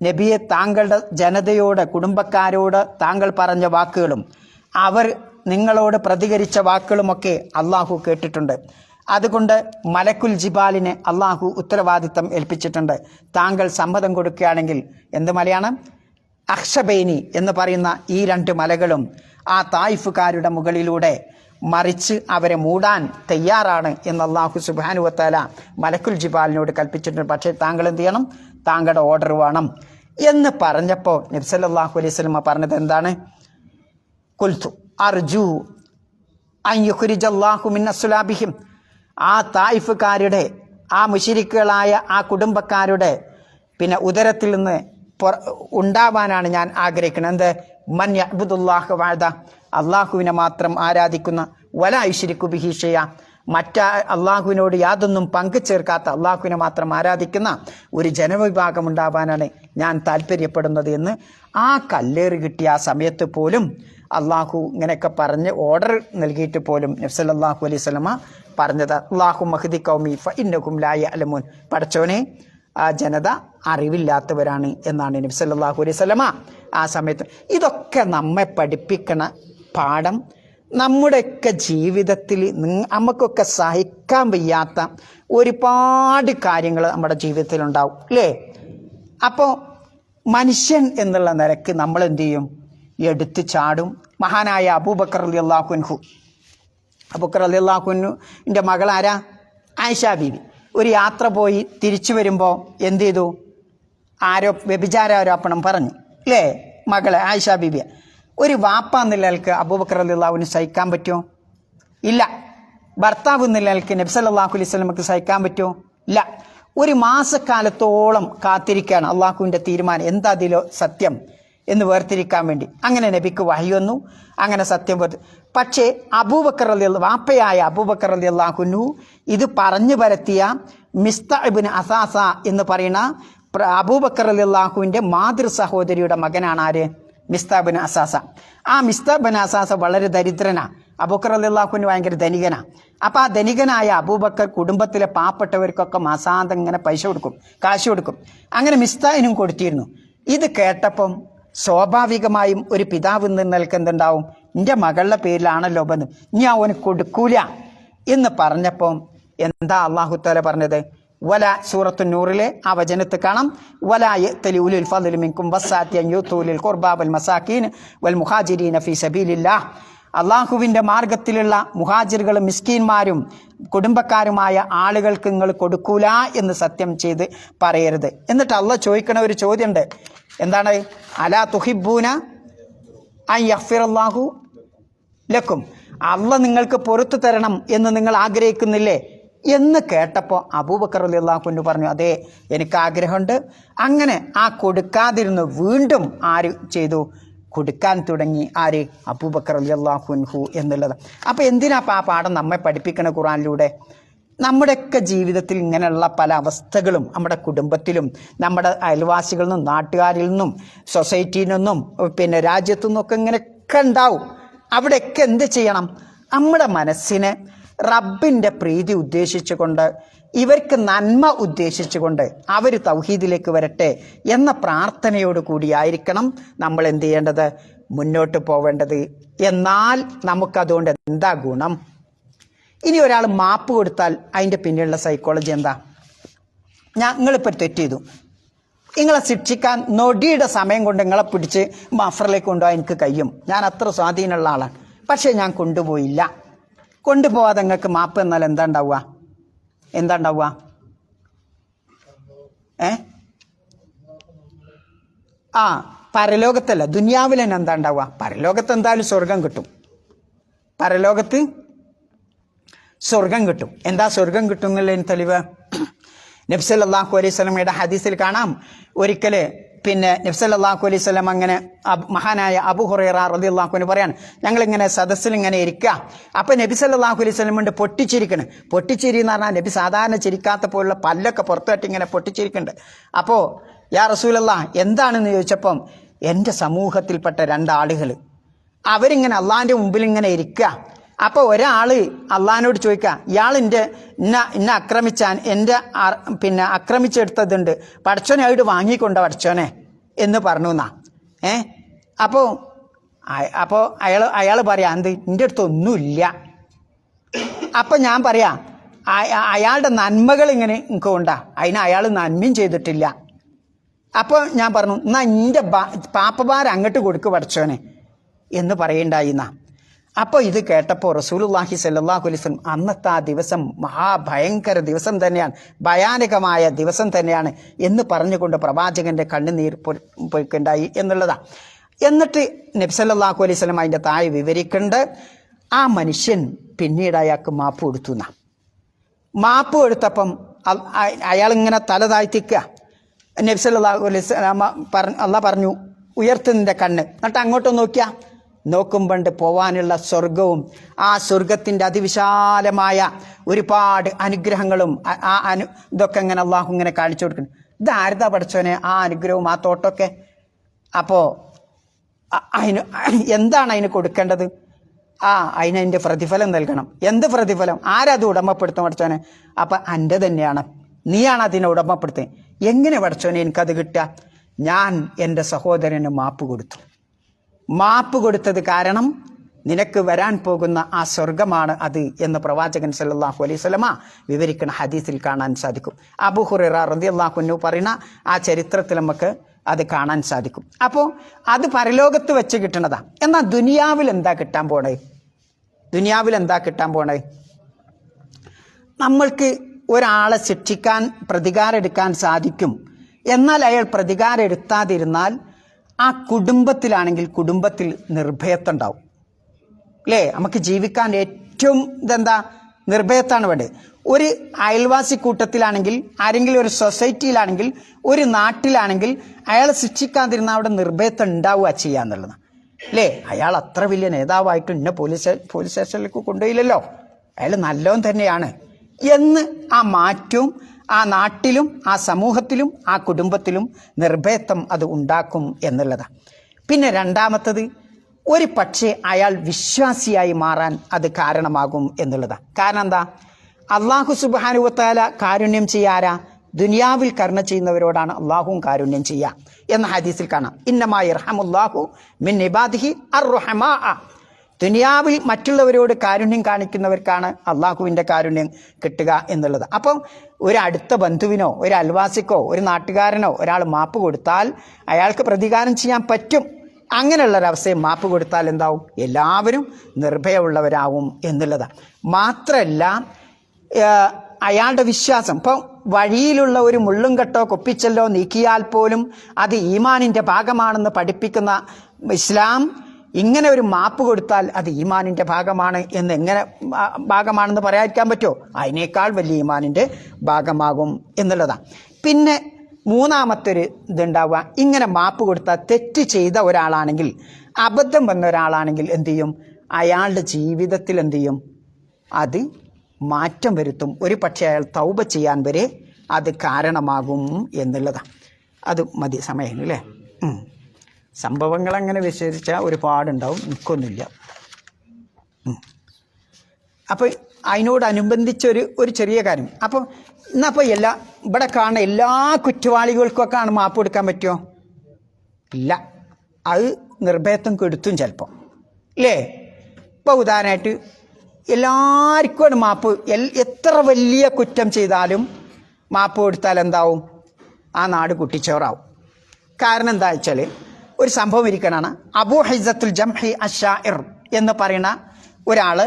നബിയെ താങ്കളുടെ ജനതയോട്, കുടുംബക്കാരോട് താങ്കൾ പറഞ്ഞ വാക്കുകളും അവർ നിങ്ങളോട് പ്രതികരിച്ച വാക്കുകളുമൊക്കെ അള്ളാഹു കേട്ടിട്ടുണ്ട്. അതുകൊണ്ട് മലക്കുൽ ജിബാലിനെ അള്ളാഹു ഉത്തരവാദിത്തം ഏൽപ്പിച്ചിട്ടുണ്ട്. താങ്കൾ സമ്മതം കൊടുക്കുകയാണെങ്കിൽ, എന്ത് മലയാണ്? അഖ്ശബൈനി എന്ന് പറയുന്ന ഈ 2 മലകളും ആ തായിഫുകാരുടെ മുകളിലൂടെ മറിച്ച് അവരെ മൂടാൻ തയ്യാറാണ് എന്ന് അള്ളാഹു സുബ്ഹാനഹു വ തആല മലക്കുൽ ജിബാലിനോട് കൽപ്പിച്ചിട്ടുണ്ട്. പക്ഷേ താങ്കൾ എന്ത് ചെയ്യണം? താങ്കളുടെ ഓർഡർ വേണം എന്ന് പറഞ്ഞപ്പോൾ നബി സല്ലല്ലാഹു അലൈഹി വസല്ലമ പറഞ്ഞത് എന്താണ്? ഖുൽതു അർജു അൻ യുഖ്രിജല്ലാഹു മിൻ അസ്ലാബിഹിം. ആ തായിഫുകാരുടെ, ആ മുശ്രിക്കുകളായ ആ കുടുംബക്കാരുടെ പിന്നെ ഉദരത്തിൽ നിന്ന് ഉണ്ടാവാനാണ് ഞാൻ ആഗ്രഹിക്കുന്നത്. എന്ത്? മൻ യഅ്ബുദുല്ലാഹ വഹദ, അള്ളാഹുവിനെ മാത്രം ആരാധിക്കുന്ന, വലാ യുശ്രികു ബിഹി ഷൈഅ, അള്ളാഹുവിനോട് യാതൊന്നും പങ്കു ചേർക്കാത്ത, അള്ളാഹുവിനെ മാത്രം ആരാധിക്കുന്ന ഒരു ജനവിഭാഗം ഉണ്ടാവാനാണ് ഞാൻ താല്പര്യപ്പെടുന്നത് എന്ന് ആ കല്ലേറ് കിട്ടിയ ആ സമയത്ത് പോലും അള്ളാഹു ഇങ്ങനെയൊക്കെ പറഞ്ഞ് ഓർഡർ നൽകിയിട്ട് പോലും നബി സല്ലല്ലാഹു അലൈഹി വസല്ലമ പറഞ്ഞത് അല്ലാഹു മഹ്ദി ഖൗമി ഫഇന്നഹും ലാ യഅലമൂൻ, പടച്ചോനെ ആ ജനത അറിവില്ലാത്തവരാണ് എന്നാണ് നബി സല്ലല്ലാഹു അലൈഹി വസല്ലമ ആ സമയത്ത്. ഇതൊക്കെ നമ്മെ പഠിപ്പിക്കണ പാഠം നമ്മുടെയൊക്കെ ജീവിതത്തിൽ നമുക്കൊക്കെ സഹിക്കാൻ വയ്യാത്ത ഒരുപാട് കാര്യങ്ങൾ നമ്മുടെ ജീവിതത്തിലുണ്ടാവും അല്ലേ? അപ്പോൾ മനുഷ്യൻ എന്നുള്ള നിലക്ക് നമ്മൾ എന്ത് ചെയ്യും? എടുത്ത് ചാടും. മഹാനായ അബൂബക്കർ റളിയല്ലാഹു അൻഹു, അബൂബക്കർ റളിയല്ലാഹു അൻഹുവിൻ്റെ മകളാരാ? ആയിഷ ബീവി. ഒരു യാത്ര പോയി തിരിച്ചു വരുമ്പോൾ എന്ത് ചെയ്തു? വ്യഭിചാരോപണം പറഞ്ഞു അല്ലേ? മകളെ ആയിഷ ബീബിയെ. ഒരു വാപ്പ എന്നുള്ളയാൾക്ക് അബൂബക്കർ റളിയല്ലാഹുവിന് സഹിക്കാൻ പറ്റുമോ? ഇല്ല. ഭർത്താവ് എന്നുള്ളയാൾക്ക് നബി സല്ലല്ലാഹു അലൈഹി വസല്ലമക്ക് സഹിക്കാൻ പറ്റുമോ? ഇല്ല. ഒരു മാസക്കാലത്തോളം കാത്തിരിക്കുകയാണ് അള്ളാഹുവിൻ്റെ തീരുമാനം, എന്താ അതിലോ സത്യം എന്ന് വേർതിരിക്കാൻ വേണ്ടി. അങ്ങനെ നബിക്ക് വഹി വന്നു, അങ്ങനെ സത്യം പക്ഷേ അബൂബക്കർ റളിയല്ലാഹു, വാപ്പയായ അബൂബക്കർ റളിയല്ലാഹു അൻഹു ഇത് പറഞ്ഞു പരത്തിയ മിസ്ത ഇബ്നു അസാസ എന്ന് പറയുന്ന അബൂബക്കർ റളിയല്ലാഹുവിൻ്റെ മാതൃ സഹോദരിയുടെ മകനാണ് ആര്? മിസ്ത ഇബ്നു അസാസ. ആ മിസ്ത ഇബ്നു അസാസ വളരെ ദരിദ്രനാണ്. അബൂബക്കർ റളിയല്ലാഹു അൻഹു ഭയങ്കര ധനികനാണ്. അപ്പോൾ ആ ധനികനായ അബൂബക്കർ കുടുംബത്തിലെ പാവപ്പെട്ടവർക്കൊക്കെ മാസാന്തം ഇങ്ങനെ പൈസ കൊടുക്കും, കാശ് കൊടുക്കും. അങ്ങനെ മിസ്താഹിനും കൊടുത്തിരുന്നു. ഇത് കേട്ടപ്പം സ്വാഭാവികമായും ഒരു പിതാവ് നിന്നൽക്ക് എന്തുണ്ടാവും? എൻ്റെ മകളുടെ പേരിലാണല്ലോ ബന്ധു, ഇനി അവന് കൊടുക്കൂല എന്ന് പറഞ്ഞപ്പം എന്താ അല്ലാഹു തആല പറഞ്ഞത്? വല സൂറത്തു നൂറിലെ ആ വചനത്ത് കാണാം, വലാ യഅ്തലി ഉലുൽ ഫദ്ലി മിൻകും വസ്സാഅതി അൻ യൂതൂലിൽ ഖുർബാ വൽ മസാകീൻ വൽ മുഹാജിരീന ഫീ സബീലില്ലാഹ്. അള്ളാഹുവിൻ്റെ മാർഗത്തിലുള്ള മുഹാജിറുകളും മിസ്കീന്മാരും കുടുംബക്കാരുമായ ആളുകൾക്ക് നിങ്ങൾ കൊടുക്കൂല എന്ന് സത്യം ചെയ്ത് പറയരുത്. എന്നിട്ട് അള്ളാഹ് ചോദിക്കണ ഒരു ചോദ്യമുണ്ട്. എന്താണ്? അലാ തുഹിബ്ബൂന അൻ യഗ്ഫിറല്ലാഹു ലക്കും, അള്ളാഹ് നിങ്ങൾക്ക് പൊറുത്തു തരണം എന്ന് നിങ്ങൾ ആഗ്രഹിക്കുന്നില്ലേ എന്ന് കേട്ടപ്പോൾ അബൂബക്കർ റളിയല്ലാഹു അൻഹു പറഞ്ഞു, അതെ എനിക്ക് ആഗ്രഹമുണ്ട്. അങ്ങനെ ആ കൊടുക്കാതിരുന്ന് വീണ്ടും ആര് ചെയ്തു? കൊടുക്കാൻ തുടങ്ങി. ആര്? അബൂബക്കർ റളിയല്ലാഹു അൻഹു എന്നുള്ളത്. അപ്പോൾ എന്തിനാ ആ പാഠം നമ്മെ പഠിപ്പിക്കണ ഖുർആനിലൂടെ? നമ്മുടെയൊക്കെ ജീവിതത്തിൽ ഇങ്ങനെയുള്ള പല അവസ്ഥകളും നമ്മുടെ കുടുംബത്തിലും നമ്മുടെ അയൽവാസികളിൽ നിന്നും നാട്ടുകാരിൽ നിന്നും സൊസൈറ്റിയിൽ നിന്നും പിന്നെ രാജ്യത്തു നിന്നൊക്കെ ഇങ്ങനെയൊക്കെ ഉണ്ടാവും. അവിടെയൊക്കെ എന്ത് ചെയ്യണം? നമ്മുടെ മനസ്സിനെ റബ്ബിൻ്റെ പ്രീതി ഉദ്ദേശിച്ചുകൊണ്ട്, ഇവർക്ക് നന്മ ഉദ്ദേശിച്ചുകൊണ്ട് അവർ തൗഹീദിലേക്ക് വരട്ടെ എന്ന പ്രാർത്ഥനയോട് കൂടിയായിരിക്കണം നമ്മൾ എന്ത് ചെയ്യേണ്ടത്? മുന്നോട്ട് പോവേണ്ടത്. എന്നാൽ നമുക്കതുകൊണ്ട് എന്താ ഗുണം? ഇനി ഒരാൾ മാപ്പ് കൊടുത്താൽ അതിൻ്റെ പിന്നിലുള്ള സൈക്കോളജി എന്താ? നിങ്ങളിപ്പോൾ തെറ്റ് ചെയ്തു, നിങ്ങളെ ശിക്ഷിക്കാൻ നൊടിയുടെ സമയം കൊണ്ട് നിങ്ങളെ പിടിച്ച് മഫറിലേക്ക് കൊണ്ടുപോകാൻ എനിക്ക് കഴിയും, ഞാൻ അത്ര സ്വാധീനമുള്ള ആളാണ്, പക്ഷേ ഞാൻ കൊണ്ടുപോയില്ല. കൊണ്ടുപോകാതെ നിങ്ങൾക്ക് മാപ്പ് എന്നാൽ എന്താ ഉണ്ടാവുക? എന്താ ഉണ്ടാവുക? പരലോകത്തല്ല, ദുനിയാവിൽ തന്നെ എന്താ ഉണ്ടാവുക? പരലോകത്ത് എന്തായാലും സ്വർഗം കിട്ടും. പരലോകത്ത് സ്വർഗം കിട്ടും. എന്താ സ്വർഗം കിട്ടും എന്നുള്ളതിന് തെളിവ് നബി സല്ലല്ലാഹു അലൈഹി വസല്ലമയുടെ ഹദീസിൽ കാണാം. ഒരിക്കൽ പിന്നെ നബി സല്ലല്ലാഹു അലൈഹി വസല്ലം അങ്ങനെ മഹാനായ അബൂ ഹുറൈറ റളിയല്ലാഹു അൻഹു പറയാണ്, ഞങ്ങളിങ്ങനെ സദസ്സിൽ ഇങ്ങനെ ഇരിക്കുക. അപ്പോൾ നബി സല്ലല്ലാഹു അലൈഹി വസല്ലം കൊണ്ട് പൊട്ടിച്ചിരിക്കണം. പൊട്ടിച്ചിരി എന്ന് പറഞ്ഞാൽ നബി സാധാരണ ചിരിക്കാത്ത പോലുള്ള പല്ലൊക്കെ പുറത്തുമായിട്ട് ഇങ്ങനെ പൊട്ടിച്ചിരിക്കുന്നുണ്ട്. അപ്പോൾ യാ റസൂലല്ലാഹ് എന്താണെന്ന് ചോദിച്ചപ്പം, എൻ്റെ സമൂഹത്തിൽപ്പെട്ട രണ്ടാളുകൾ അവരിങ്ങനെ അള്ളാഹിൻ്റെ മുമ്പിൽ ഇങ്ങനെ ഇരിക്കുക. അപ്പോൾ ഒരാൾ അള്ളാഹിനോട് ചോദിക്കുക, ഇയാൾ എന്നെ ആക്രമിച്ചാൻ എൻ്റെ പിന്നെ ആക്രമിച്ചെടുത്തതുണ്ട്, പടച്ചോനെ ആയിട്ട് വാങ്ങിക്കൊണ്ടോ പടച്ചോനെ എന്ന് പറഞ്ഞു എന്നാ. അപ്പോൾ അയാൾ പറയാം, എന്ത് എൻ്റെ അടുത്ത് ഒന്നുമില്ല. അപ്പം ഞാൻ പറയാം, അയാളുടെ നന്മകൾ ഇങ്ങനെ എനിക്ക് കൊണ്ടാ, അതിന് അയാൾ നന്മയും ചെയ്തിട്ടില്ല. അപ്പോൾ ഞാൻ പറഞ്ഞു, എന്നാ എൻ്റെ പാപ്പമാർ അങ്ങോട്ട് കൊടുക്ക് പടച്ചോനെ എന്ന് പറയണ്ടായി എന്നാ. അപ്പോൾ ഇത് കേട്ടപ്പോൾ റസൂലുള്ളാഹി സ്വല്ലല്ലാഹു അലൈഹി വസല്ലം അന്നത്തെ ആ ദിവസം മഹാഭയങ്കര ദിവസം തന്നെയാണ്, ഭയാനകമായ ദിവസം തന്നെയാണ് എന്ന് പറഞ്ഞുകൊണ്ട് പ്രവാചകൻ്റെ കണ്ണുനീർ പൊയ്ക്കുണ്ടായി എന്നുള്ളതാണ്. എന്നിട്ട് നബി സല്ലല്ലാഹു അലൈഹി വസല്ലം അതിൻ്റെ താഴെ വിവരിക്കേണ്ട, ആ മനുഷ്യൻ പിന്നീട് അയാൾക്ക് മാപ്പ് കൊടുത്തു എന്നാ. മാപ്പ് കൊടുത്തപ്പം അയാളിങ്ങനെ തല താഴ്ത്തിക്കുക. നബി സല്ലല്ലാഹു അലൈഹി വസല്ലമ അള്ളാഹ് പറഞ്ഞു ഉയർത്ത് നിന്റെ കണ്ണ്, എന്നിട്ട് അങ്ങോട്ട് നോക്കിയാ നോക്കുമ്പോണ്ട് പോവാനുള്ള സ്വർഗവും ആ സ്വർഗത്തിൻ്റെ അതിവിശാലമായ ഒരുപാട് അനുഗ്രഹങ്ങളും ഇതൊക്കെ ഇങ്ങനെ അള്ളാഹു ഇങ്ങനെ കാണിച്ചു കൊടുക്കുന്നു. ഇത് ആരുതാ പഠിച്ചോനെ ആ അനുഗ്രഹവും ആ തോട്ടമൊക്കെ? അപ്പോൾ അതിന് എന്താണ് അതിന് കൊടുക്കേണ്ടത്? അതിനതിൻ്റെ പ്രതിഫലം നൽകണം. എന്ത് പ്രതിഫലം? ആരത് ഉടമപ്പെടുത്തും പഠിച്ചോനെ? അപ്പം എൻ്റെ തന്നെയാണ്, നീയാണ് അതിനെ ഉടമപ്പെടുത്തുന്നത്. എങ്ങനെ പഠിച്ചോനെ എനിക്കത് കിട്ടുക? ഞാൻ എൻ്റെ സഹോദരന് മാപ്പ് കൊടുത്തു. മാപ്പ് കൊടുത്തത് കാരണം നിനക്ക് വരാൻ പോകുന്ന ആ സ്വർഗമാണ് അത് എന്ന് പ്രവാചകൻ സല്ലല്ലാഹു അലൈഹി വസല്ലമ വിവരിക്കുന്ന ഹദീസിൽ കാണാൻ സാധിക്കും. അബൂ ഹുറൈറ റളിയല്ലാഹു അൻഹു പറയുന്ന ആ ചരിത്രത്തിൽ നമുക്ക് അത് കാണാൻ സാധിക്കും. അപ്പോൾ അത് പരലോകത്ത് വെച്ച് കിട്ടണതാ. എന്നാൽ ദുനിയാവിൽ എന്താ കിട്ടാൻ പോണേ? ദുനിയാവിൽ എന്താ കിട്ടാൻ പോണേ? നമ്മൾക്ക് ഒരാളെ ശിക്ഷിക്കാൻ, പ്രതികാരം എടുക്കാൻ സാധിക്കും. എന്നാൽ അയാൾ പ്രതികാരം എടുത്താതിരുന്നാൽ ആ കുടുംബത്തിലാണെങ്കിൽ കുടുംബത്തിൽ നിർഭയത്വം ഉണ്ടാവും. അല്ലേ? നമുക്ക് ജീവിക്കാൻ ഏറ്റവും ഇതെന്താ? നിർഭയത്വമാണ് വേണ്ടത്. ഒരു അയൽവാസി കൂട്ടത്തിലാണെങ്കിൽ, ആരെങ്കിലും ഒരു സൊസൈറ്റിയിലാണെങ്കിൽ, ഒരു നാട്ടിലാണെങ്കിൽ അയാളെ ശിക്ഷിക്കാതിരുന്നാൽ അവിടെ നിർഭയത്വം ഉണ്ടാവുക ചെയ്യാന്നുള്ളതാണ്. അല്ലേ? അയാൾ അത്ര വലിയ നേതാവായിട്ട് ഇന്ന പോലീസ് സ്റ്റേഷനിലേക്ക് കൊണ്ടുപോയില്ലല്ലോ, അയാൾ നല്ലവൻ തന്നെയാണ് എന്ന് ആ മാറ്റവും ആ നാട്ടിലും ആ സമൂഹത്തിലും ആ കുടുംബത്തിലും നിർഭയത്വം അത് ഉണ്ടാക്കും എന്നുള്ളതാണ്. പിന്നെ രണ്ടാമത്തത്, ഒരു പക്ഷേ അയാൾ വിശ്വാസിയായി മാറാൻ അത് കാരണമാകും എന്നുള്ളതാണ്. കാരണം എന്താ? അള്ളാഹു സുബ്ഹാനഹു വ തആല കാരുണ്യം ചെയ്യാരാ? ദുനിയാവിൽ കരുണ ചെയ്യുന്നവരോടാണ് അള്ളാഹുവും കാരുണ്യം ചെയ്യുക എന്ന ഹദീസിൽ കാണാം. ഇന്നമാ യർഹമുല്ലാഹു മിൻ ഇബാദിഹി അർറഹമാ. ദുനിയാവിൽ മറ്റുള്ളവരോട് കാരുണ്യം കാണിക്കുന്നവർക്കാണ് അള്ളാഹുവിൻ്റെ കാരുണ്യം കിട്ടുക എന്നുള്ളത്. അപ്പം ഒരു അടുത്ത ബന്ധുവിനോ ഒരു അയൽവാസിക്കോ ഒരു നാട്ടുകാരനോ ഒരാൾ മാപ്പ് കൊടുത്താൽ അയാൾക്ക് പ്രതികാരം ചെയ്യാൻ പറ്റും. അങ്ങനെയുള്ളൊരവസ്ഥയെ മാപ്പ് കൊടുത്താൽ എന്താവും? എല്ലാവരും നിർഭയമുള്ളവരാവും എന്നുള്ളതാണ്. മാത്രമല്ല അയാളുടെ വിശ്വാസം, ഇപ്പോൾ വഴിയിലുള്ള ഒരു മുള്ളും കെട്ടോ കൊപ്പിച്ചല്ലോ നീക്കിയാൽ പോലും അത് ഈമാനിൻ്റെ ഭാഗമാണെന്ന് പഠിപ്പിക്കുന്ന ഇസ്ലാം ഇങ്ങനെ ഒരു മാപ്പ് കൊടുത്താൽ അത് ഈമാനിൻ്റെ ഭാഗമാണ് എന്ന് എങ്ങനെ ഭാഗമാണെന്ന് പറയാതിരിക്കാൻ പറ്റുമോ? അതിനേക്കാൾ വലിയ ഈമാനിൻ്റെ ഭാഗമാകും എന്നുള്ളതാണ്. പിന്നെ മൂന്നാമത്തൊരു ഇതുണ്ടാവുക, ഇങ്ങനെ മാപ്പ് കൊടുത്താൽ തെറ്റ് ചെയ്ത ഒരാളാണെങ്കിൽ, അബദ്ധം വന്ന ഒരാളാണെങ്കിൽ എന്തു ചെയ്യും? അയാളുടെ ജീവിതത്തിൽ എന്തു ചെയ്യും? അത് മാറ്റം വരുത്തും. ഒരു പക്ഷേ അയാൾ തൗബ ചെയ്യാൻ വരെ അത് കാരണമാകും എന്നുള്ളതാണ്. അത് മതി സമയം അല്ലേ? സംഭവങ്ങൾ അങ്ങനെ വിശേഷിച്ചാൽ ഒരുപാടുണ്ടാവും, എനിക്കൊന്നുമില്ല. അപ്പോൾ അതിനോടനുബന്ധിച്ചൊരു ചെറിയ കാര്യം. അപ്പോൾ എന്നപ്പോൾ ഇവിടെ കാണുന്ന എല്ലാ കുറ്റവാളികൾക്കൊക്കെയാണ് മാപ്പ് കൊടുക്കാൻ പറ്റുമോ? ഇല്ല, അത് നിർഭയത്വം കെടുത്തും ചിലപ്പോൾ, അല്ലേ? ഇപ്പോൾ ഉദാഹരണമായിട്ട് എല്ലാവർക്കുമാണ് മാപ്പ്. എത്ര വലിയ കുറ്റം ചെയ്താലും മാപ്പ് കൊടുത്താൽ എന്താവും? ആ നാട് കുട്ടിച്ചോറാവും. കാരണം എന്താ വെച്ചാൽ ഒരു സംഭവം ഇരിക്കണാണ്. അബൂ ഹിസ്സത്തുൽ ജംഹി അശ്ശാഇർ എന്ന് പറയുന്ന ഒരാൾ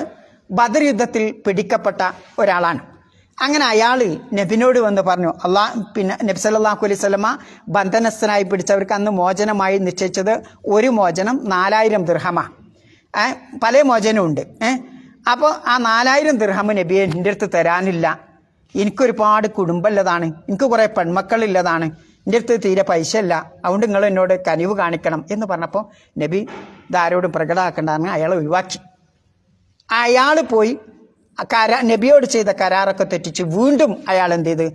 ബദർ യുദ്ധത്തിൽ പിടിക്കപ്പെട്ട ഒരാളാണ്. അങ്ങനെ അയാൾ നബിനോട് വന്ന് പറഞ്ഞു, പിന്നെ നബി സല്ലല്ലാഹു അലൈഹി വസല്ലമ ബന്ധനസ്ഥനായി പിടിച്ചവർക്ക് അന്ന് മോചനമായി നിശ്ചയിച്ചത് ഒരു മോചനം 4000 ദിർഹമാണ്. പല മോചനമുണ്ട്. അപ്പോൾ ആ 4000 ദിർഹം നബിയെ എൻ്റെ അടുത്ത് തരാനില്ല, എനിക്കൊരുപാട് കുടുംബമുള്ളതാണ്, എനിക്ക് കുറേ പെൺമക്കളുള്ളതാണ്, എൻ്റെ അടുത്ത് തീരെ പൈസ ഇല്ല, അതുകൊണ്ട് നിങ്ങൾ എന്നോട് കനിവ് കാണിക്കണം എന്ന് പറഞ്ഞപ്പോൾ നബി ഇതാരോടും പ്രകടമാക്കണ്ടെന്ന് അയാളെ ഒഴിവാക്കി. അയാൾ പോയി നബിയോട് ചെയ്ത കരാറൊക്കെ തെറ്റിച്ച് വീണ്ടും അയാൾ എന്ത് ചെയ്ത്?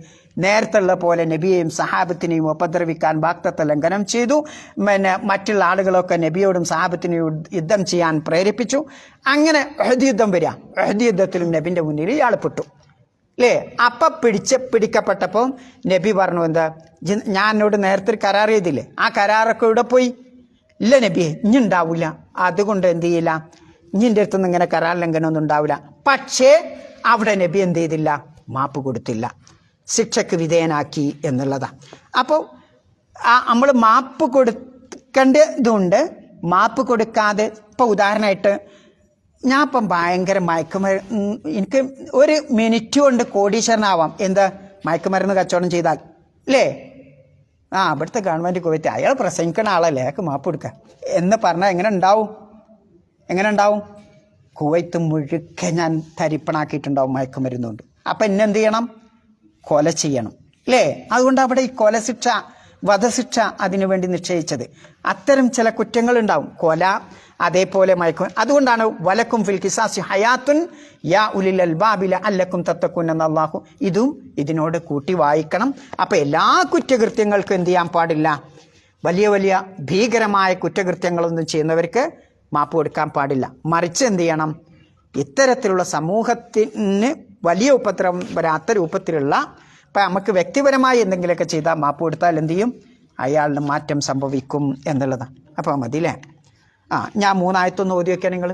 നേരത്തുള്ള പോലെ നബിയെയും സഹാബത്തിനെയും ഉപദ്രവിക്കാൻ വാഗ്ദത്ത ലംഘനം ചെയ്തു. പിന്നെ മറ്റുള്ള ആളുകളൊക്കെ നബിയോടും സഹാബത്തിനെയും യുദ്ധം ചെയ്യാൻ പ്രേരിപ്പിച്ചു. അങ്ങനെ ഉഹദ് യുദ്ധം വരിക. ഉഹദ് യുദ്ധത്തിലും നബിൻ്റെ മുന്നിൽ ഇയാൾ പെട്ടു, അല്ലേ? അപ്പം പിടിക്കപ്പെട്ടപ്പോൾ നബി പറഞ്ഞു, എന്താ ഞാൻ എന്നോട് നേരത്തെ ഒരു കരാർ ചെയ്തില്ലേ, ആ കരാറൊക്കെ ഇവിടെ പോയി? ഇല്ല നബിയെ, ഇനി ഉണ്ടാവില്ല. അതുകൊണ്ട് എന്ത് ചെയ്യില്ല, ഇനി എൻ്റെ അടുത്തൊന്നും ഇങ്ങനെ കരാർ ലംഘനമൊന്നും ഉണ്ടാവില്ല. പക്ഷേ അവിടെ നബി എന്ത് ചെയ്തില്ല? മാപ്പ് കൊടുത്തില്ല, ശിക്ഷയ്ക്ക് വിധേയനാക്കി എന്നുള്ളതാണ്. അപ്പോൾ നമ്മൾ മാപ്പ് കൊടുക്കേണ്ടതുണ്ട്, മാപ്പ് കൊടുക്കാതെ. ഇപ്പോൾ ഉദാഹരണമായിട്ട് ഞാൻ ഇപ്പം ഭയങ്കര മയക്കുമരുന്ന്, എനിക്ക് ഒരു മിനിറ്റ് കൊണ്ട് കോടീശ്വരനാവാം. എന്താ? മയക്കുമരുന്ന് കച്ചവടം ചെയ്താൽ, അല്ലേ? ഇവിടുത്തെ ഗവൺമെൻറ് കുവൈറ്റ് അയാൾ പ്രസംഗിക്കുന്ന ആളല്ലേ, അയാൾക്ക് മാപ്പ് കൊടുക്കുക എന്ന് പറഞ്ഞാൽ എങ്ങനെ ഉണ്ടാവും? കുവൈത്ത് മുഴുക്കെ ഞാൻ തരിപ്പണാക്കിയിട്ടുണ്ടാവും മയക്കുമരുന്നുകൊണ്ട്. അപ്പം എന്നെന്ത് ചെയ്യണം? കൊല ചെയ്യണം, അല്ലേ? അതുകൊണ്ട് അവിടെ ഈ കൊല ശിക്ഷ വധശിക്ഷ അതിനുവേണ്ടി നിശ്ചയിച്ചത്. അത്തരം ചില കുറ്റങ്ങളുണ്ടാവും, കൊല, അതേപോലെ മയക്കും. അതുകൊണ്ടാണ് വലക്കും ഫിൽ ഖിസാസി ഹയാത്തുൻ യാ ഉലിൽ അൽബാബി ലഅല്ലക്കും തത്തഖൂൻ എന്ന അല്ലാഹു ഇതും ഇതിനോട് കൂട്ടി വായിക്കണം. അപ്പോൾ എല്ലാ കുറ്റകൃത്യങ്ങൾക്കും എന്ത് ചെയ്യാൻ പാടില്ല, വലിയ വലിയ ഭീകരമായ കുറ്റകൃത്യങ്ങളൊന്നും ചെയ്യുന്നവർക്ക് മാപ്പ് കൊടുക്കാൻ പാടില്ല. മറിച്ച് എന്ത് ചെയ്യണം, ഇത്തരത്തിലുള്ള സമൂഹത്തിന് വലിയ ഉപദ്രവം വരാത്ത രൂപത്തിലുള്ള, ഇപ്പം നമുക്ക് വ്യക്തിപരമായി എന്തെങ്കിലുമൊക്കെ ചെയ്താൽ മാപ്പ് കൊടുത്താൽ എന്ത് ചെയ്യും, അയാളിന് മാറ്റം സംഭവിക്കും എന്നുള്ളതാണ്. അപ്പോൾ മതിയില്ലേ? ഞാൻ 3 ആയത്തൊന്ന് ഓതി വയ്ക്കാൻ നിങ്ങൾ.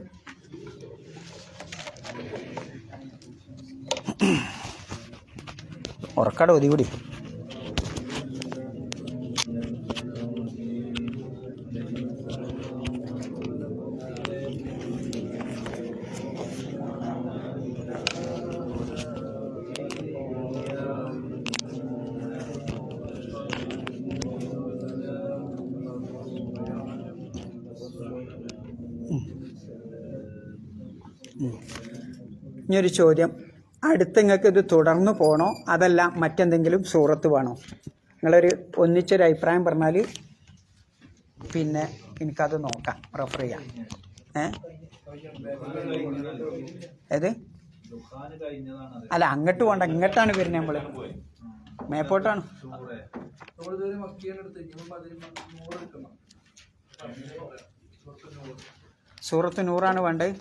ഉറക്കട ഓതി കൂടി. ഇനിയൊരു ചോദ്യം, അടുത്ത് നിങ്ങൾക്ക് ഇത് തുടർന്ന് പോകണോ അതല്ല മറ്റെന്തെങ്കിലും സൂറത്ത് വേണോ? നിങ്ങളൊരു ഒന്നിച്ചൊരു അഭിപ്രായം പറഞ്ഞാൽ പിന്നെ എനിക്കത് നോക്കാം, റെഫർ ചെയ്യാം. ഏത് അല്ല, അങ്ങോട്ട് പോകണ്ട, ഇങ്ങോട്ടാണ് വരുന്നത്. നമ്മൾ മേപ്പോട്ടാണ്. സൂറത്ത് നൂറാണ് വേണ്ടത്.